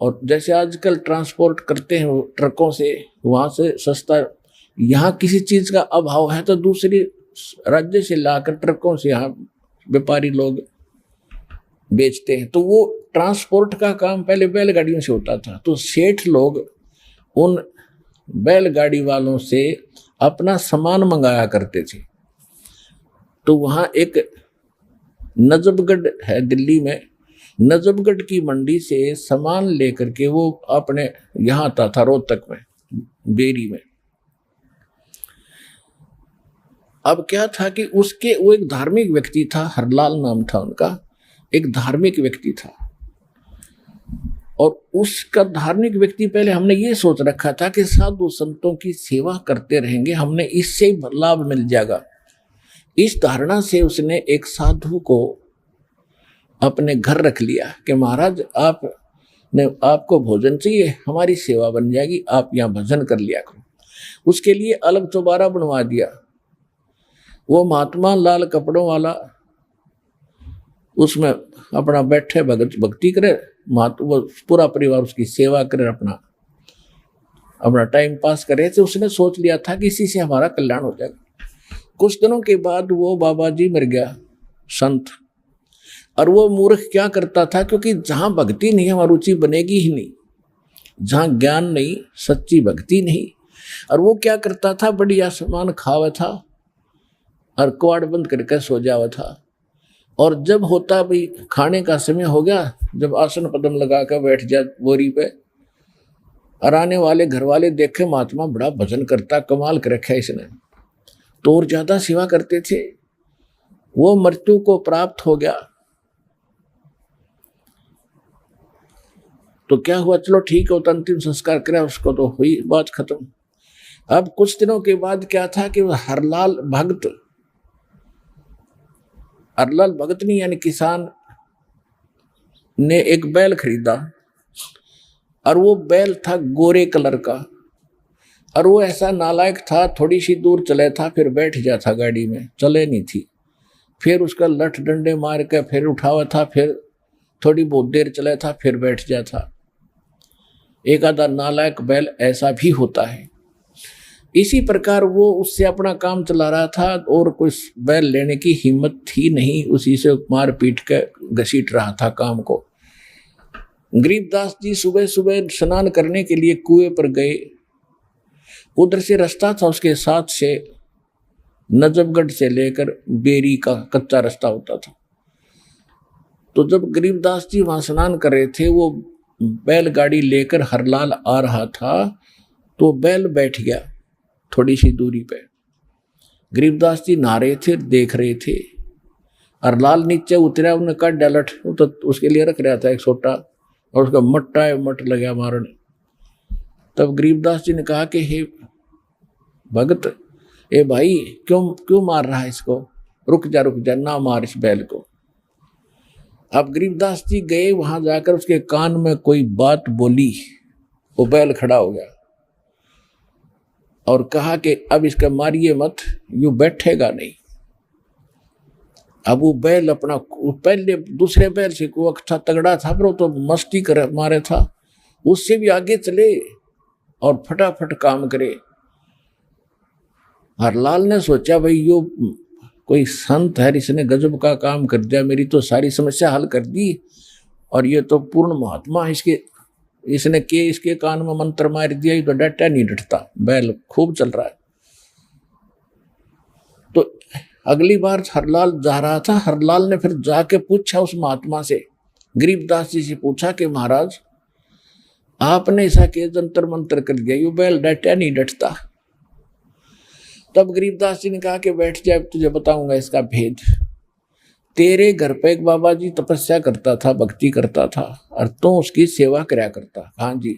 और जैसे आजकल ट्रांसपोर्ट करते हैं ट्रकों से, वहाँ से सस्ता, यहाँ किसी चीज़ का अभाव है तो दूसरी राज्य से लाकर ट्रकों से यहाँ व्यापारी लोग बेचते हैं। तो वो ट्रांसपोर्ट का काम पहले बैलगाड़ियों से होता था। तो सेठ लोग उन बैलगाड़ी वालों से अपना सामान मंगाया करते थे। तो वहाँ एक नजफगढ़ है दिल्ली में, नजफगढ़ की मंडी से सामान लेकर के वो अपने यहाँ आता था रोहतक में, बेरी में। अब क्या था कि उसके वो एक धार्मिक व्यक्ति था, हरलाल नाम था उनका, एक धार्मिक व्यक्ति था। और उसका धार्मिक व्यक्ति, पहले हमने ये सोच रखा था कि साधु संतों की सेवा करते रहेंगे, हमने इससे लाभ मिल जाएगा। इस धारणा से उसने एक साधु को अपने घर रख लिया कि महाराज आपको भोजन चाहिए, हमारी सेवा बन जाएगी, आप यहाँ भजन कर लिया करो। उसके लिए अलग चौबारा बनवा दिया। वो महात्मा लाल कपड़ों वाला उसमें अपना बैठे भक्ति करे, वो पूरा परिवार उसकी सेवा करे, अपना टाइम पास करे। तो उसने सोच लिया था कि इसी से हमारा कल्याण हो जाएगा। कुछ दिनों के बाद वो बाबा जी मर गया, संत। और वो मूर्ख क्या करता था, क्योंकि जहाँ भक्ति नहीं वहाँ रुचि बनेगी ही नहीं, जहाँ ज्ञान नहीं, सच्ची भक्ति नहीं। और वो क्या करता था, बढ़िया सामान खावा था और कवाड़ बंद करके सो जावा था। और जब होता भाई खाने का समय हो गया, जब आसन पदम लगा कर बैठ जा बोरी पे, और आने वाले घर वाले देखे महात्मा बड़ा भजन करता, कमाल कर रखा है इसने, तो और ज्यादा सेवा करते थे। वो मृत्यु को प्राप्त हो गया। तो क्या हुआ, चलो ठीक है, तो अंतिम संस्कार करा उसको, तो हुई बात खत्म। अब कुछ दिनों के बाद क्या था कि हरलाल भगत नहीं यानी किसान ने एक बैल खरीदा, और वो बैल था गोरे कलर का। और वो ऐसा नालायक था, थोड़ी सी दूर चले था फिर बैठ गया था गाड़ी में, चले नहीं थी। फिर उसका लठ डंडे मार के फिर उठावा था, फिर थोड़ी बहुत देर चले था फिर बैठ गया था। एक आधा नालायक बैल ऐसा भी होता है। इसी प्रकार वो उससे अपना काम चला रहा था, और कोई बैल लेने की हिम्मत थी नहीं, उसी से मार पीट के घसीट रहा था काम को। गरीबदास जी सुबह सुबह स्नान करने के लिए कुएं पर गए। उधर से रास्ता था उसके साथ से, नजफगढ़ से लेकर बेरी का कच्चा रास्ता होता था। तो जब गरीबदास जी वहां स्नान कर रहे थे, वो बैलगाड़ी लेकर हरलाल आ रहा था, तो बैल बैठ गया थोड़ी सी दूरी पे। गरीबदास जी नहा रहे थे, देख रहे थे। हरलाल नीचे उतरा, उन्होंने काट डाला, तो उसके लिए रख रहा था एक छोटा, और उसका मट लगा मारने। तब गरीबदास जी ने कहा कि हे भगत, ए भाई क्यों मार रहा है इसको, रुक जा ना मार इस बैल को। अब गरीबदास जी गए, वहां जाकर उसके कान में कोई बात बोली, वो बैल खड़ा हो गया और कहा कि अब इसका मारिए मत, यूं बैठेगा नहीं। अब वो बैल अपना पहले दूसरे बैल से वक्त था तगड़ा था, पर वो तो मस्ती कर मारे था, उससे भी आगे चले और फटाफट काम करे। हरलाल ने सोचा भाई यो कोई संत है, इसने गजब का काम कर दिया, मेरी तो सारी समस्या हल कर दी, और ये तो पूर्ण महात्मा है, इसके कान में मंत्र मार दिया, ये तो डटा नहीं डटता, बैल खूब चल रहा है। तो अगली बार हरलाल जा रहा था, हरलाल ने फिर जाके पूछा उस महात्मा से, गरीबदास जी से पूछा कि महाराज आपने ऐसा के जंतर मंत्र कर दिया, ये बैल डटा नहीं डटता। तब गरीबदास जी ने कहा कि बैठ जाए, तुझे बताऊंगा इसका भेद। तेरे घर पे एक बाबा जी तपस्या करता था, भक्ति करता था, और तो उसकी सेवा कराया करता। हाँ जी।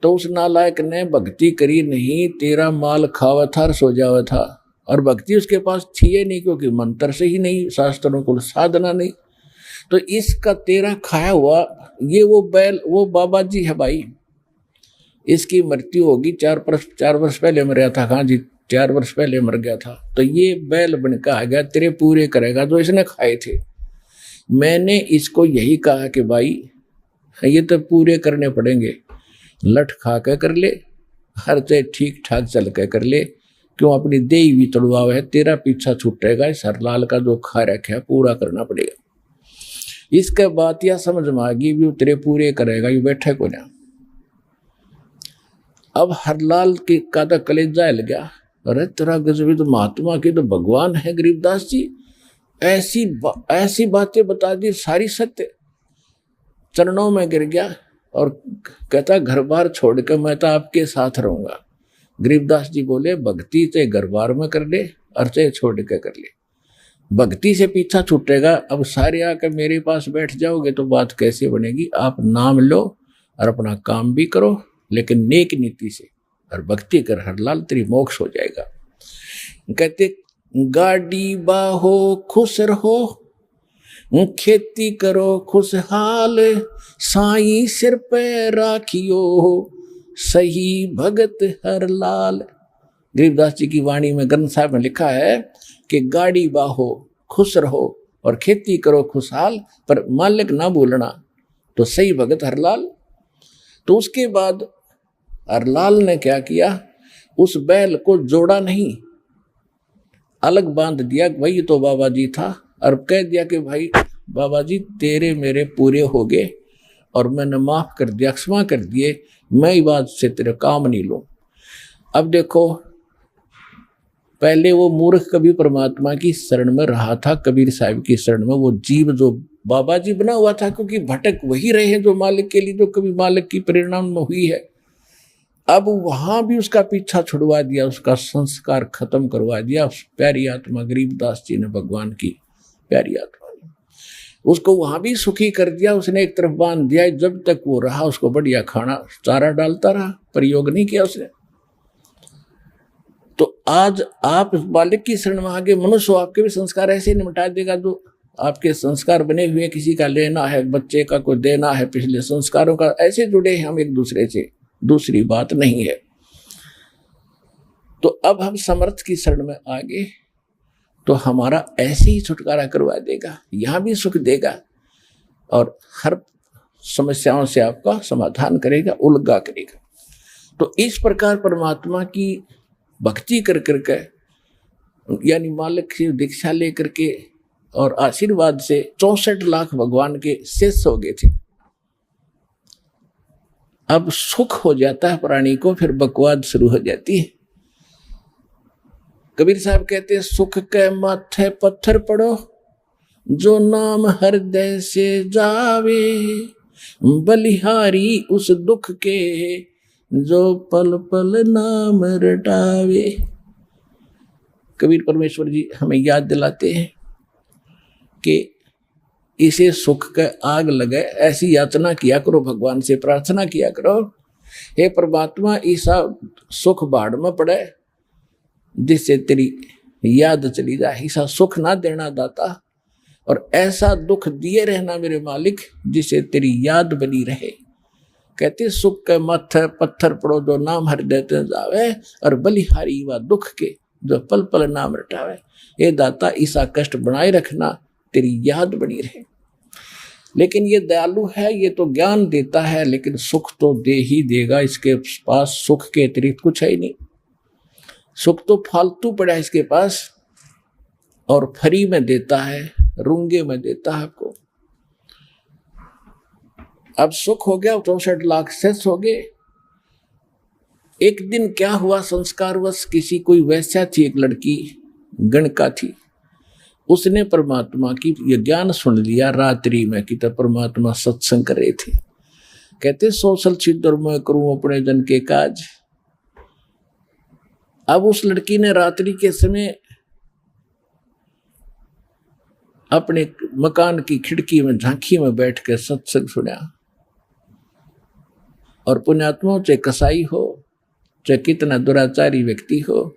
तो उस नालायक ने भक्ति करी नहीं, तेरा माल खावा था, सो जावा था, और भक्ति उसके पास थी नहीं, क्योंकि मंत्र से ही नहीं, शास्त्रों को साधना नहीं। तो इसका तेरा खाया हुआ ये वो बैल वो बाबा जी है भाई, इसकी मृत्यु होगी 4 वर्ष पहले मर गया था। हाँ जी, 4 वर्ष पहले मर गया था। तो ये बैल बनकर आ गया, तेरे पूरे करेगा जो इसने खाए थे। मैंने इसको यही कहा कि भाई ये तो पूरे करने पड़ेंगे, लठ खा के कर ले, हर चीज ठीक ठाक चल के कर ले, क्यों अपनी देही भी तड़वाव है, तेरा पीछा छूटेगा, इस हरलाल का जो खा रखा है पूरा करना पड़ेगा। इसके बात या समझ में आ गई भी तेरे पूरे करेगा, ये बैठे को ना। अब हरलाल की का तो कलेजा हिल गया, अरे तेरा गजबी तो महात्मा की तो भगवान है गरीबदास जी, ऐसी बातें बता दी, सारी सत्य। चरणों में गिर गया और कहता घर बार छोड़ के मैं तो आपके साथ रहूंगा। गरीबदास जी बोले भक्ति से घर बार में कर ले और से छोड़ के कर ले, भक्ति से पीछा छूटेगा। अब सारे आकर मेरे पास बैठ जाओगे तो बात कैसे बनेगी। आप नाम लो और अपना काम भी करो, लेकिन नेक नीति से, और भक्ति कर हरलाल तेरी मोक्ष हो जाएगा। कहते गाड़ी बाहो खुश रहो, खेती करो खुशहाल, साईं सिर पे राखियो सही भगत हरलाल। गरीबदास जी की वाणी में ग्रंथ साहब में लिखा है कि गाड़ी बाहो खुश रहो और खेती करो खुशहाल, पर मालिक ना भूलना तो सही भगत हरलाल। तो उसके बाद हरलाल ने क्या किया, उस बैल को जोड़ा नहीं, अलग बांध दिया। वही तो बाबा जी था, और कह दिया कि भाई बाबा जी तेरे मेरे पूरे हो गए और मैंने माफ कर दिया, क्षमा कर दिए, मैं ही बात से तेरे काम नहीं लूं। अब देखो, पहले वो मूर्ख कभी परमात्मा की शरण में रहा था, कबीर साहब की शरण में। वो जीव जो बाबा जी बना हुआ था, क्योंकि भटक वही रहे जो मालिक के लिए, जो कभी मालिक की प्रेरणा में हुई है। अब वहां भी उसका पीछा छुड़वा दिया, उसका संस्कार खत्म करवा दिया। उस प्यारी आत्मा गरीबदास जी ने, भगवान की प्यारी आत्मा ने उसको वहां भी सुखी कर दिया। उसने एक तरफ बांध दिया, जब तक वो रहा उसको बढ़िया खाना चारा डालता रहा, प्रयोग नहीं किया उसने। तो आज आप मालिक की शरण में आगे मनुष्य, आपके भी संस्कार ऐसे निपटा देगा। जो आपके संस्कार बने हुए, किसी का लेना है, बच्चे का कोई देना है, पिछले संस्कारों का, ऐसे जुड़े हैं हम एक दूसरे से, दूसरी बात नहीं है। तो अब हम समर्थ की शरण में आगे तो हमारा ऐसे ही छुटकारा करवा देगा, यहां भी सुख देगा और हर समस्याओं से आपका समाधान करेगा, उलगा करेगा। तो इस प्रकार परमात्मा की भक्ति कर करके, यानी मालिक की दीक्षा लेकर के और आशीर्वाद से 64 लाख भगवान के शिष्य हो गए थे। अब सुख हो जाता है प्राणी को, फिर बकवाद शुरू हो जाती है। कबीर साहब कहते हैं, सुख के माथे पत्थर पड़ो, जो नाम हृदय से जावे, बलिहारी उस दुख के, जो पल पल नाम रटावे। कबीर परमेश्वर जी हमें याद दिलाते हैं कि इसे सुख का आग लगे, ऐसी याचना किया करो, भगवान से प्रार्थना किया करो, हे परमात्मा ऐसा सुख बाढ़ में पड़े जिससे तेरी याद चली जाए, ऐसा सुख ना देना दाता, और ऐसा दुख दिए रहना मेरे मालिक जिसे तेरी याद बनी रहे। कहते सुख के माथे पत्थर पड़ो, जो नाम हृदय से जावे, और बलिहारी व दुख के, जो पल पल नाम रटावे। ये दाता ऐसा कष्ट बनाए रखना, तेरी याद बनी रहे। लेकिन ये दयालु है, ये तो ज्ञान देता है, लेकिन सुख तो दे ही देगा। इसके पास सुख के अतिरिक्त कुछ है ही नहीं, सुख तो फालतू पड़ा है इसके पास, और फ्री में देता है, रूंगे में देता है आपको। अब सुख हो गया, 64 लाख शेष हो गए। एक दिन क्या हुआ, संस्कारवश किसी कोई वैश्या थी, एक लड़की गणका थी, उसने परमात्मा की ये ज्ञान सुन लिया रात्रि में कि तब परमात्मा सत्संग कर रहे थे। कहते सोशल छिद्र में करूं अपने जन के काज। अब उस लड़की ने रात्रि के समय अपने मकान की खिड़की में झांकी में बैठ कर सत्संग सुना। और पुण्यात्माओं, चाहे कसाई हो, चाहे कितना दुराचारी व्यक्ति हो,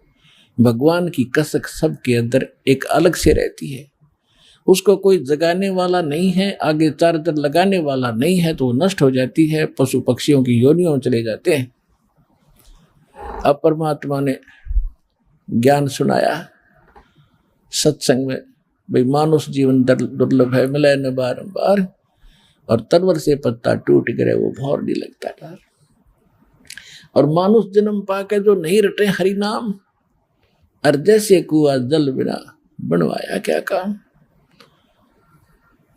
भगवान की कसक सबके अंदर एक अलग से रहती है। उसको कोई जगाने वाला नहीं है, आगे चार्जर लगाने वाला नहीं है, तो वो नष्ट हो जाती है, पशु पक्षियों की योनियों में चले जाते हैं। अब परमात्मा ने ज्ञान सुनाया सत्संग में, भाई मानुष जीवन दुर्लभ है, मिले न बारंबार, और तरवर से पत्ता टूट गए वो भौर नहीं लगता था। और मानुष जन्म पाके जो नहीं रटे हरि नाम, और जैसे कुआ जल बिना बनवाया क्या काम।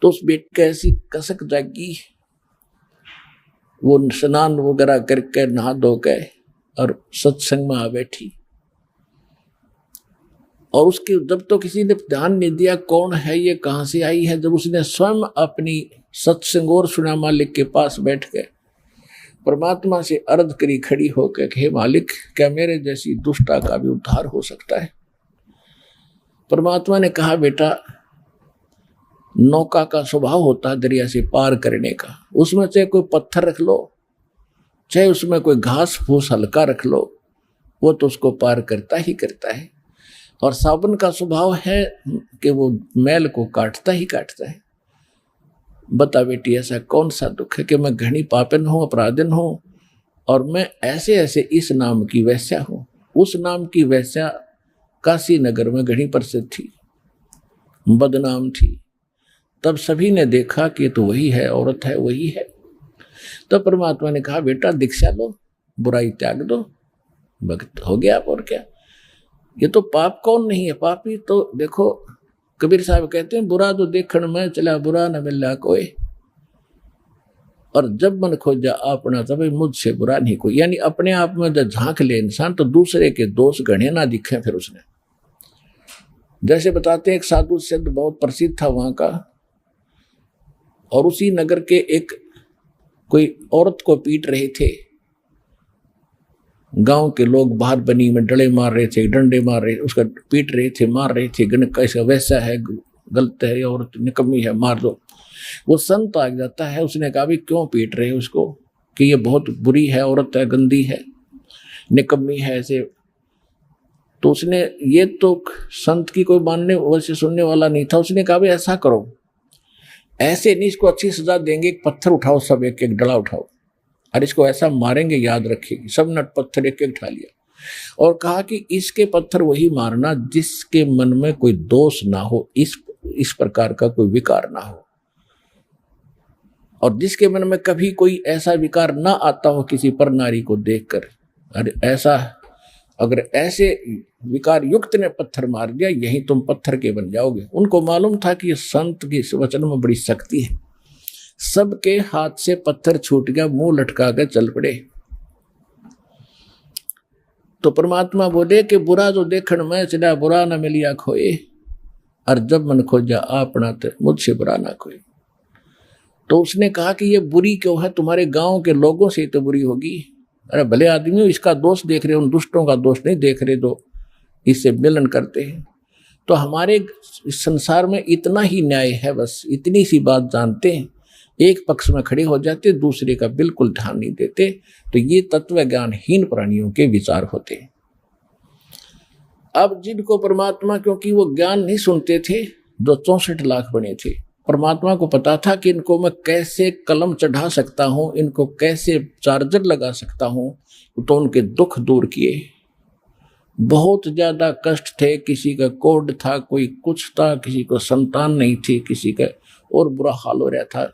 तो उस बेट के ऐसी कसक जागी, वो स्नान वगैरह करके नहा धो के और सत्संग में आ बैठी। और उसके जब तो किसी ने ध्यान नहीं दिया कौन है ये, कहाँ से आई है, जब उसने स्वयं अपनी सत्संग और सुना मालिक के पास बैठ गए, परमात्मा से अर्ज करी खड़ी होकर कि हे मालिक, क्या मेरे जैसी दुष्टा का भी उद्धार हो सकता है? परमात्मा ने कहा, बेटा, नौका का स्वभाव होता है दरिया से पार करने का, उसमें चाहे कोई पत्थर रख लो, चाहे उसमें कोई घास फूस हल्का रख लो, वो तो उसको पार करता ही करता है। और साबुन का स्वभाव है कि वो मैल को काटता ही काटता है। बता बेटी, ऐसा कौन सा दुख है कि मैं घनी पापन हूं, अपराधन हूं, और मैं ऐसे ऐसे इस नाम की वैश्या हूं। उस नाम की वैश्या काशी नगर में घनी प्रसिद्ध थी, बदनाम थी। तब सभी ने देखा कि तो वही है, औरत है, वही है। तब परमात्मा ने कहा, बेटा दीक्षा लो, बुराई त्याग दो, भक्त हो गया। और क्या, ये तो पाप कौन नहीं है? पापी तो देखो, कबीर साहब कहते हैं, बुरा तो देखण में चला, बुरा न मिला कोई, और जब मन खोजा अपना तब मुझसे बुरा नहीं कोई। यानी अपने आप में जब झांक ले इंसान तो दूसरे के दोष गणे ना दिखे। फिर उसने, जैसे बताते एक साधु सिद्ध बहुत प्रसिद्ध था वहां का, और उसी नगर के एक कोई औरत को पीट रहे थे। गांव के लोग बाहर बनी में डले मार रहे थे, डंडे मार रहे, उसका पीट रहे थे, मार रहे थे, गण कैसा वैसा है, गलत है, औरत निकम्मी है, मार दो। वो संत आ जाता है, उसने कहा, भी क्यों पीट रहे हो उसको, कि ये बहुत बुरी है, औरत है, गंदी है, निकम्मी है, ऐसे। तो उसने, ये तो संत की कोई मानने वैसे सुनने वाला नहीं था। उसने कहा, भी ऐसा करो, ऐसे नहीं, इसको अच्छी सजा देंगे, एक पत्थर उठाओ, सब एक एक डला उठाओ, और इसको ऐसा मारेंगे, याद रखेगी। सब नट पत्थर एक एक उठा लिया, और कहा कि इसके पत्थर वही मारना जिसके मन में कोई दोष ना हो, इस प्रकार का कोई विकार ना हो, और जिसके मन में कभी कोई ऐसा विकार ना आता हो किसी पर नारी को देखकर। अरे ऐसा, अगर ऐसे विकार युक्त ने पत्थर मार दिया, यही तुम पत्थर के बन जाओगे। उनको मालूम था कि ये संत की इस वचन में बड़ी शक्ति है। सबके हाथ से पत्थर छूट गया, मुंह लटका कर चल पड़े। तो परमात्मा बोले कि बुरा जो देखण में चला, बुरा न मिलिया खोए, और जब मन खोजा अपना तो मुझसे बुरा ना कोई। तो उसने कहा कि ये बुरी क्यों है? तुम्हारे गांव के लोगों से तो बुरी होगी। अरे भले आदमी हो, इसका दोष देख रहे हो, उन दुष्टों का दोष नहीं देख रहे जो इससे मिलन करते हैं। तो हमारे संसार में इतना ही न्याय है, बस इतनी सी बात जानते हैं, एक पक्ष में खड़े हो जाते, दूसरे का बिल्कुल ध्यान नहीं देते। तो ये तत्व ज्ञानहीन प्राणियों के विचार होते हैं। अब जिनको परमात्मा, क्योंकि वो ज्ञान नहीं सुनते थे, जो 64 लाख बने थे, परमात्मा को पता था कि इनको मैं कैसे कलम चढ़ा सकता हूं, इनको कैसे चार्जर लगा सकता हूं, तो उनके दुख दूर किए। बहुत ज्यादा कष्ट थे, किसी का कोढ़ था, कोई कुछ था, किसी को संतान नहीं थी, किसी का और बुरा हाल हो रहा था,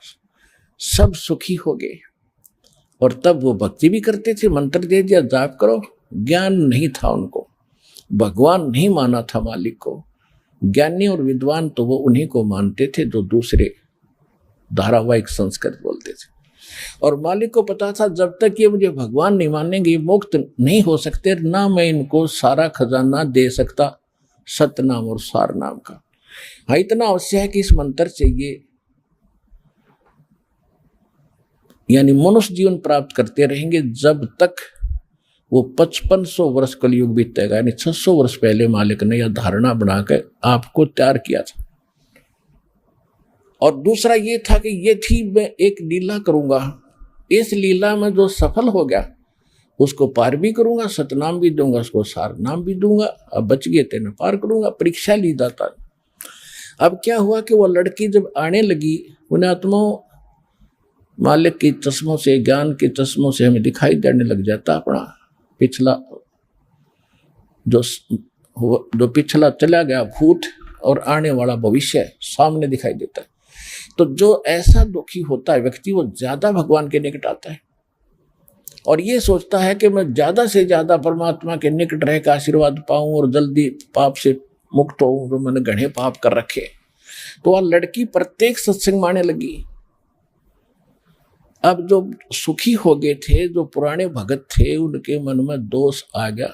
सब सुखी हो गए। और तब वो भक्ति भी करते थे, मंत्र दे दिया, जाप करो। ज्ञान नहीं था उनको, भगवान नहीं माना था मालिक को। ज्ञानी और विद्वान तो वो उन्हीं को मानते थे जो दूसरे धारावाहिक संस्कृत बोलते थे। और मालिक को पता था, जब तक ये मुझे भगवान नहीं मानेंगे, ये मुक्त नहीं हो सकते, ना मैं इनको सारा खजाना दे सकता सतनाम और सार नाम का। हाँ, इतना अवश्य है कि इस मंत्र से ये यानी मनुष्य जीवन प्राप्त करते रहेंगे जब तक वो 5500 वर्ष कलयुग बीतेगा। यानी 600 वर्ष पहले मालिक ने यह धारणा बनाकर आपको तैयार किया था। और दूसरा ये था कि ये थी, मैं एक लीला करूंगा, इस लीला में जो सफल हो गया उसको पार भी करूंगा, सतनाम भी दूंगा, उसको सार नाम भी दूंगा, अब बच गए तेने पार करूंगा। परीक्षा ली जाता। अब क्या हुआ कि वो लड़की जब आने लगी, उन आत्माओं मालिक की चश्मों से, ज्ञान के चश्मों से हमें दिखाई देने लग जाता अपना पिछला जो पिछला चला गया भूत और आने वाला भविष्य सामने दिखाई देता है। तो जो ऐसा दुखी होता है व्यक्ति, वो ज्यादा भगवान के निकट आता है और ये सोचता है कि मैं ज्यादा से ज्यादा परमात्मा के निकट रह कर आशीर्वाद पाऊं और जल्दी पाप से मुक्त होऊं, जो मैंने घने पाप कर रखे। तो वह लड़की प्रत्येक सत्संग में आने लगी। अब जो सुखी हो गए थे, जो पुराने भगत थे, उनके मन में दोष आ गया।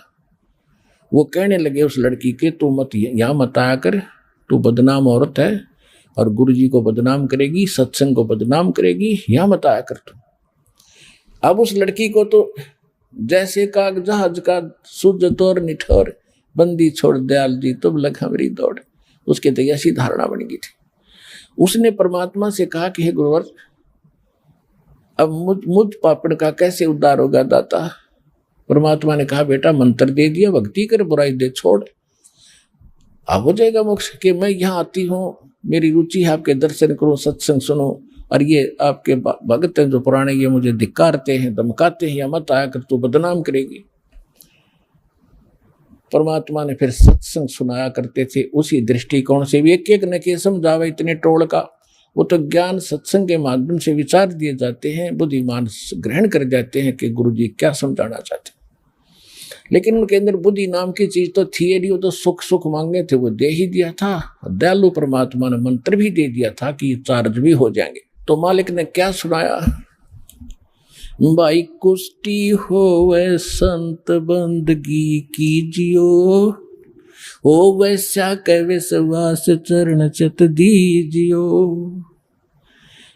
वो कहने लगे उस लड़की के, तू मत यहाँ मत आया कर, तू बदनाम औरत है और गुरुजी को बदनाम करेगी, सत्संग को बदनाम करेगी, यहाँ मत आया कर तू। अब उस लड़की को तो जैसे काग जहाज का सुजत और निठोर, बंदी छोड़ दयाल जी तुम लग हमारी दौड़, उसके तो ऐसी धारणा बन गई थी। उसने परमात्मा से कहा कि हे गुरुवर, अब मुझ पापड़ का कैसे उद्धार होगा दाता। परमात्मा ने कहा बेटा मंत्र दे दिया, भक्ति कर, बुराई दे छोड़, अब हो जाएगा मोक्ष। कि मैं यहाँ आती हूँ, मेरी रुचि है आपके दर्शन करूं, सत्संग सुनो, और ये आपके भगत हैं जो पुराने, ये मुझे धिक्कारते हैं, धमकाते हैं, या मत आया कर, तू बदनाम करेगी। परमात्मा ने फिर सत्संग सुनाया करते थे, उसी दृष्टिकोण से भी एक एक न के समझावे इतने टोल का। वो तो ज्ञान सत्संग के माध्यम से विचार दिए जाते हैं, बुद्धिमान ग्रहण कर जाते हैं कि गुरु जी क्या समझाना चाहते हैं। लेकिन उनके अंदर बुद्धि नाम की चीज तो थी नहीं, वो तो सुख सुख मांगे थे, वो दे ही दिया था। दयालु परमात्मा ने मंत्र भी दे दिया था कि चार्ज भी हो जाएंगे। तो मालिक ने क्या सुनाया, भाई कुष्टी होवे संत बंदगी कीजियो, हो वैसा कै विश्वास चरण चित दीजियो।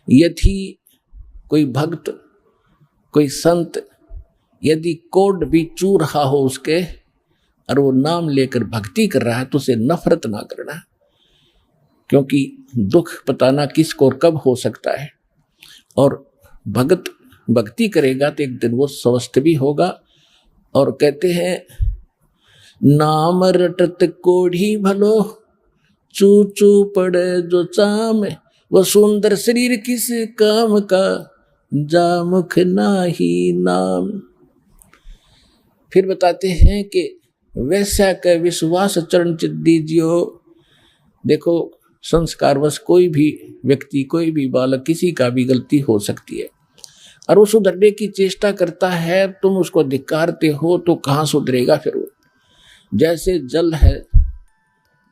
यदि कोई भक्त, कोई संत यदि कोड भी चू रहा हो उसके, और वो नाम लेकर भक्ति कर रहा है, तो उसे नफरत ना करना, क्योंकि दुख पता ना किसको और कब हो सकता है। और भगत भक्ति करेगा तो एक दिन वो स्वस्थ भी होगा। और कहते हैं नाम रटत कोढ़ी भलो, चू चू पड़े जो चाम, वो सुंदर शरीर किस काम का, जा मुख नाही नाम। फिर बताते हैं कि वैसा का विश्वास चरण चित दीजियो। देखो संस्कारवश कोई भी व्यक्ति, कोई भी बालक, किसी का भी गलती हो सकती है, और वो सुधरने की चेष्टा करता है, तुम उसको धिक्कारते हो तो कहाँ सुधरेगा फिर वो। जैसे जल है,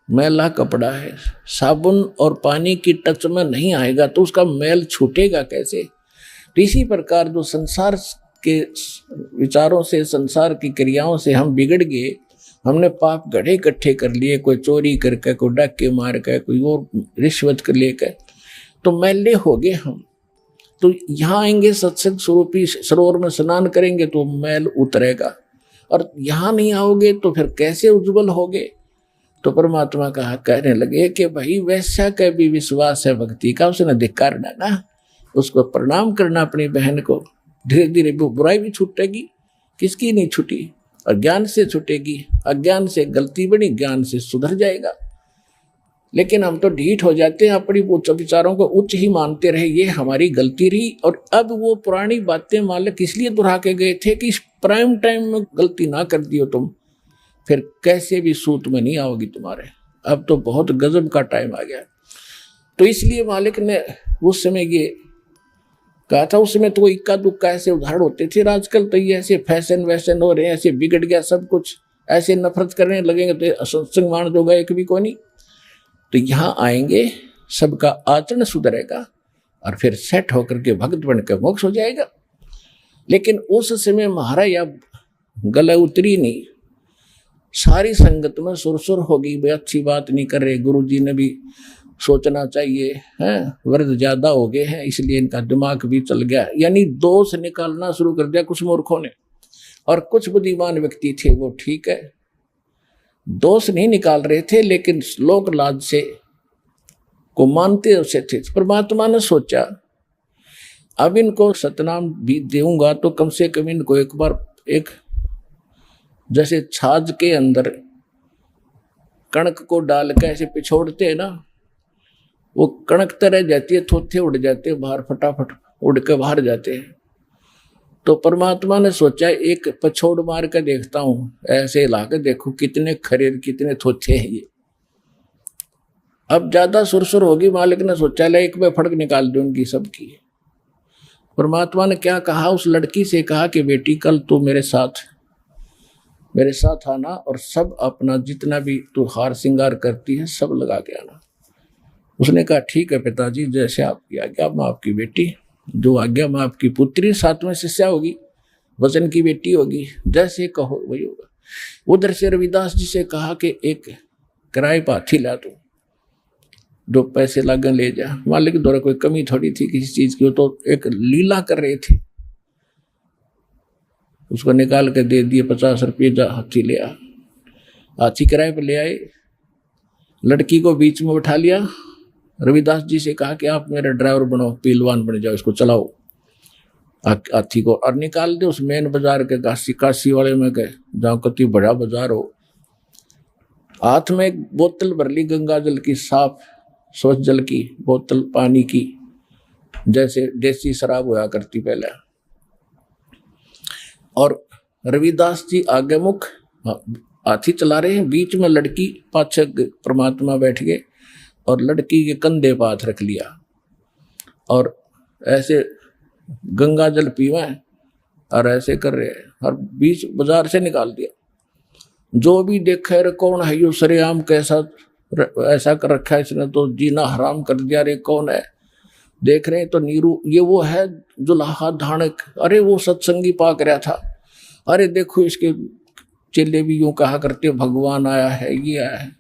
मैला कपड़ा है, साबुन और पानी की टच में नहीं आएगा तो उसका मैल छूटेगा कैसे। तो इसी प्रकार जो संसार के विचारों से, संसार की क्रियाओं से हम बिगड़ गए, हमने पाप गढ़े इकट्ठे कर लिए, कोई चोरी करके, कोई डाके मार के, कोई और रिश्वत कर लेकर, तो मैले हो गए हम। तो यहाँ आएंगे सत्संग स्वरूपी सरोवर में स्नान करेंगे तो मैल उतरेगा, और यहाँ नहीं आओगे तो फिर कैसे उज्जवल होगे। तो परमात्मा कहा, कहने लगे कि भाई वैसा का भी विश्वास है भक्ति का, उसने धिक्कार डाला, उसको प्रणाम करना अपनी बहन को। धीरे धीरे वो बुराई भी छूटेगी, किसकी नहीं छूटी, और ज्ञान से छूटेगी। अज्ञान से गलती बनी, ज्ञान से सुधर जाएगा। लेकिन हम तो ढीठ हो जाते हैं, अपनी विचारों को उच्च ही मानते रहे, ये हमारी गलती रही। और अब वो पुरानी बातें मालिक इसलिए दोहरा के गए थे कि प्राइम टाइम में गलती ना कर दियो तुम, फिर कैसे भी सूत में नहीं आओगी तुम्हारे। अब तो बहुत गजब का टाइम आ गया। तो इसलिए मालिक ने उस समय ये कहा था। उस समय तो इक्का दुक्का ऐसे उदाहरण होते थे, आजकल तो ये ऐसे फैशन वैशन हो रहे हैं, ऐसे बिगड़ गया सब कुछ, ऐसे नफरत करने लगेंगे तो सत्संग मान जोगा एक भी कोई नहीं। तो यहाँ आएंगे, सबका आचरण सुधरेगा, और फिर सेट होकर के भक्त बनकर मोक्ष हो जाएगा। लेकिन उस समय महाराज या गले उतरी नहीं, सारी संगत में सुरसुर होगी, भाई अच्छी बात नहीं कर रहे, गुरु जी ने भी सोचना चाहिए, हैं वर्द ज्यादा हो गए हैं, इसलिए इनका दिमाग भी चल गया। यानी दोष निकालना शुरू कर दिया कुछ मूर्खों ने, और कुछ बुद्धिमान व्यक्ति थे वो ठीक है, दोष नहीं निकाल रहे थे, लेकिन लोक लाज से को मानते उसे थे। परमात्मा ने सोचा अब इनको सतनाम भी दूंगा तो कम से कम इनको एक बार, एक जैसे छाछ के अंदर कणक को डाल के ऐसे पिछोड़ते हैं ना, वो कणक तरह जाती है, थोथे उड़ जाते हैं बाहर, फटाफट उड़ के बाहर जाते हैं। तो परमात्मा ने सोचा एक पछोड़ मार के देखता हूं, ऐसे ला के देखो कितने खरे कितने थोथे हैं ये। अब ज्यादा सुरसुर होगी, मालिक ने सोचा ले एक में फड़क निकाल दो उनकी सबकी। परमात्मा ने क्या कहा, उस लड़की से कहा कि बेटी कल तू मेरे साथ आना, और सब अपना जितना भी तू हार श्रृंगार करती है सब लगा के आना। उसने कहा ठीक है पिताजी, जैसे आपकी आज्ञा, मैं आपकी बेटी, जो आज्ञा मैं आपकी पुत्री, 7वें शिष्या होगी, वचन की बेटी होगी, जैसे कहो वही होगा। उधर से रविदास जी से कहा कि एक किराए पर हाथी ला तू, जो पैसे लागन ले जा। मालिक द्वारा कोई कमी थोड़ी थी किसी चीज की, वो तो एक लीला कर रहे थे। उसको निकाल के दे दिए 50 रुपये, जा हाथी ले आ। हाथी किराए पर ले आए, लड़की को बीच में उठा लिया। रविदास जी से कहा कि आप मेरा ड्राइवर बनो, पहलवान बन जाओ, इसको चलाओ हाथी को, और निकाल दे उस मेन बाजार के काशी वाले में गए, जहाँ कति बड़ा बाजार हो। हाथ में एक बोतल भर ली गंगा जल की, साफ स्वच्छ जल की बोतल, पानी की, जैसे देसी शराब हुआ करती पहले। और रविदास जी आगे मुख हाथी चला रहे हैं, बीच में लड़की पाछे परमात्मा बैठ गए और लड़की के कंधे पर हाथ रख लिया और ऐसे गंगा जल पीवा और ऐसे कर रहे हैं, और बीच बाजार से निकाल दिया। जो भी देखे रे कौन है यो, सरेआम कैसा ऐसा कर रखा है इसने, तो जीना हराम कर दिया, रे कौन है। देख रहे हैं तो नीरू, ये वो है जुलाहा धानक, अरे वो सत्संगी पाक रहा था। अरे देखो इसके चेले भी यूं कहा करते भगवान आया है, ये आया है।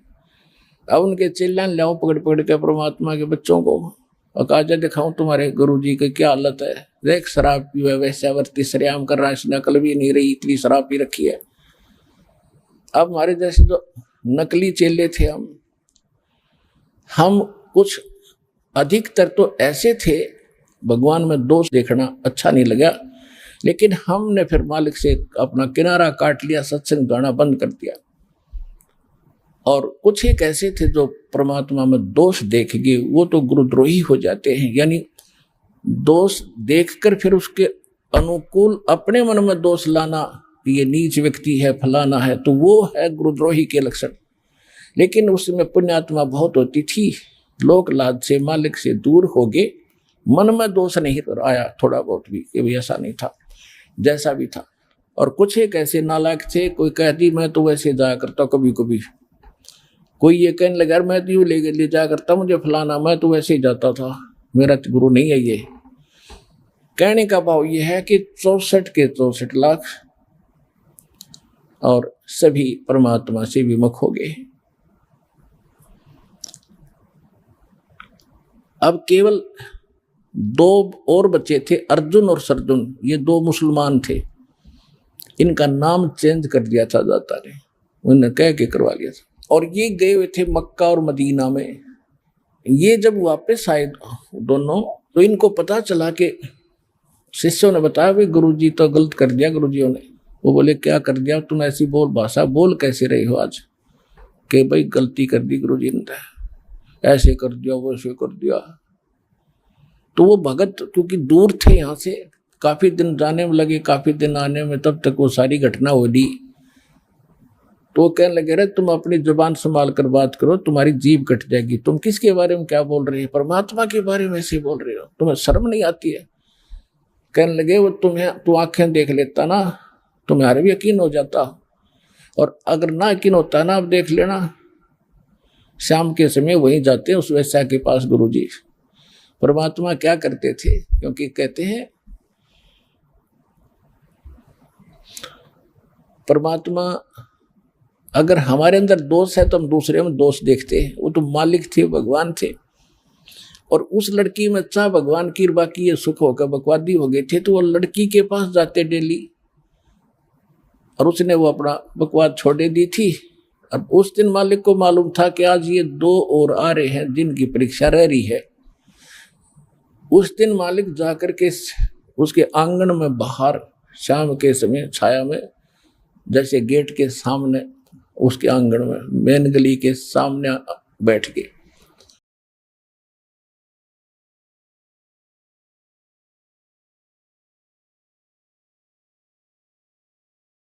अब उनके चेला लाओ पकड़ पकड़ के परमात्मा के बच्चों को, और कहा जा दिखाऊं तुम्हारे गुरुजी की क्या हालत है, देख शराब पी वैश्यावर्ती सरेआम कर रहा है, इसने अकल भी नहीं रही, इतनी शराब पी रखी है। अब हमारे जैसे जो नकली चेले थे हम कुछ अधिकतर तो ऐसे थे, भगवान में दोष देखना अच्छा नहीं लगा, लेकिन हमने फिर मालिक से अपना किनारा काट लिया, सत्संग गाना बंद कर दिया। और कुछ एक ऐसे थे जो परमात्मा में दोष देख गए, वो तो गुरुद्रोही हो जाते हैं। यानी दोष देखकर फिर उसके अनुकूल अपने मन में दोष लाना, ये नीच व्यक्ति है, फलाना है, तो वो है गुरुद्रोही के लक्षण। लेकिन उसमें पुण्यात्मा बहुत होती थी, लोक लाज से मालिक से दूर हो गए, मन में दोष नहीं आया थोड़ा बहुत भी, ये भी ऐसा नहीं था, जैसा भी था। और कुछ एक ऐसे नालायक थे, कोई कहती मैं तो वैसे जाया करता, कभी कभी कोई ये कहने लगा मैं तो यूँ ले जाया करता, मुझे फलाना, मैं तो वैसे ही जाता था, मेरा तो गुरु नहीं है। ये कहने का भाव ये है कि 64 के 64 लाख और सभी परमात्मा से विमुख हो गए। अब केवल 2 और बचे थे, अर्जुन और सरजुन, ये 2 मुसलमान थे, इनका नाम चेंज कर दिया था दाता ने, उन्हें कह के करवा लिया था। और ये गए हुए थे मक्का और मदीना में। ये जब वापस आए दोनों, तो इनको पता चला कि शिष्यों ने बताया भाई गुरुजी तो गलत कर दिया गुरुजियों ने। वो बोले क्या कर दिया, तुम ऐसी भाषा बोल कैसे रहे हो आज, कि भाई गलती कर दी गुरुजी ने, ऐसे कर दिया वैसे कर दिया। तो वो भगत क्योंकि दूर थे यहाँ से, काफी दिन जाने में लगे, काफी दिन आने में, तब तक वो सारी घटना हो दी। तो कहने लगे रे तुम अपनी जुबान संभाल कर बात करो, तुम्हारी जीभ कट जाएगी, तुम किसके बारे में क्या बोल रहे हो, परमात्मा के बारे में ऐसे बोल रहे हो, तुम्हें शर्म नहीं आती है। कहने लगे वो तू आंखें देख लेता ना, तुम्हारे भी यकीन हो जाता, और अगर ना यकीन होता ना, अब देख लेना शाम के समय वहीं जाते उस वैश्या के पास गुरुजी। परमात्मा क्या करते थे, क्योंकि कहते हैं परमात्मा अगर हमारे अंदर दोष है तो हम दूसरे में दोष देखते हैं। वो तो मालिक थे, भगवान थे, और उस लड़की में चाह भगवान की बाकी ये सुख होकर बकवादी हो गए थे, तो वो लड़की के पास जाते डेली, और उसने वो अपना बकवाद छोड़े दी थी। अब उस दिन मालिक को मालूम था कि आज ये 2 और आ रहे हैं जिनकी परीक्षा रह रही है। उस दिन मालिक जाकर के उसके आंगन में बाहर शाम के समय छाया में, जैसे गेट के सामने, उसके आंगन में मेन गली के सामने बैठ गए।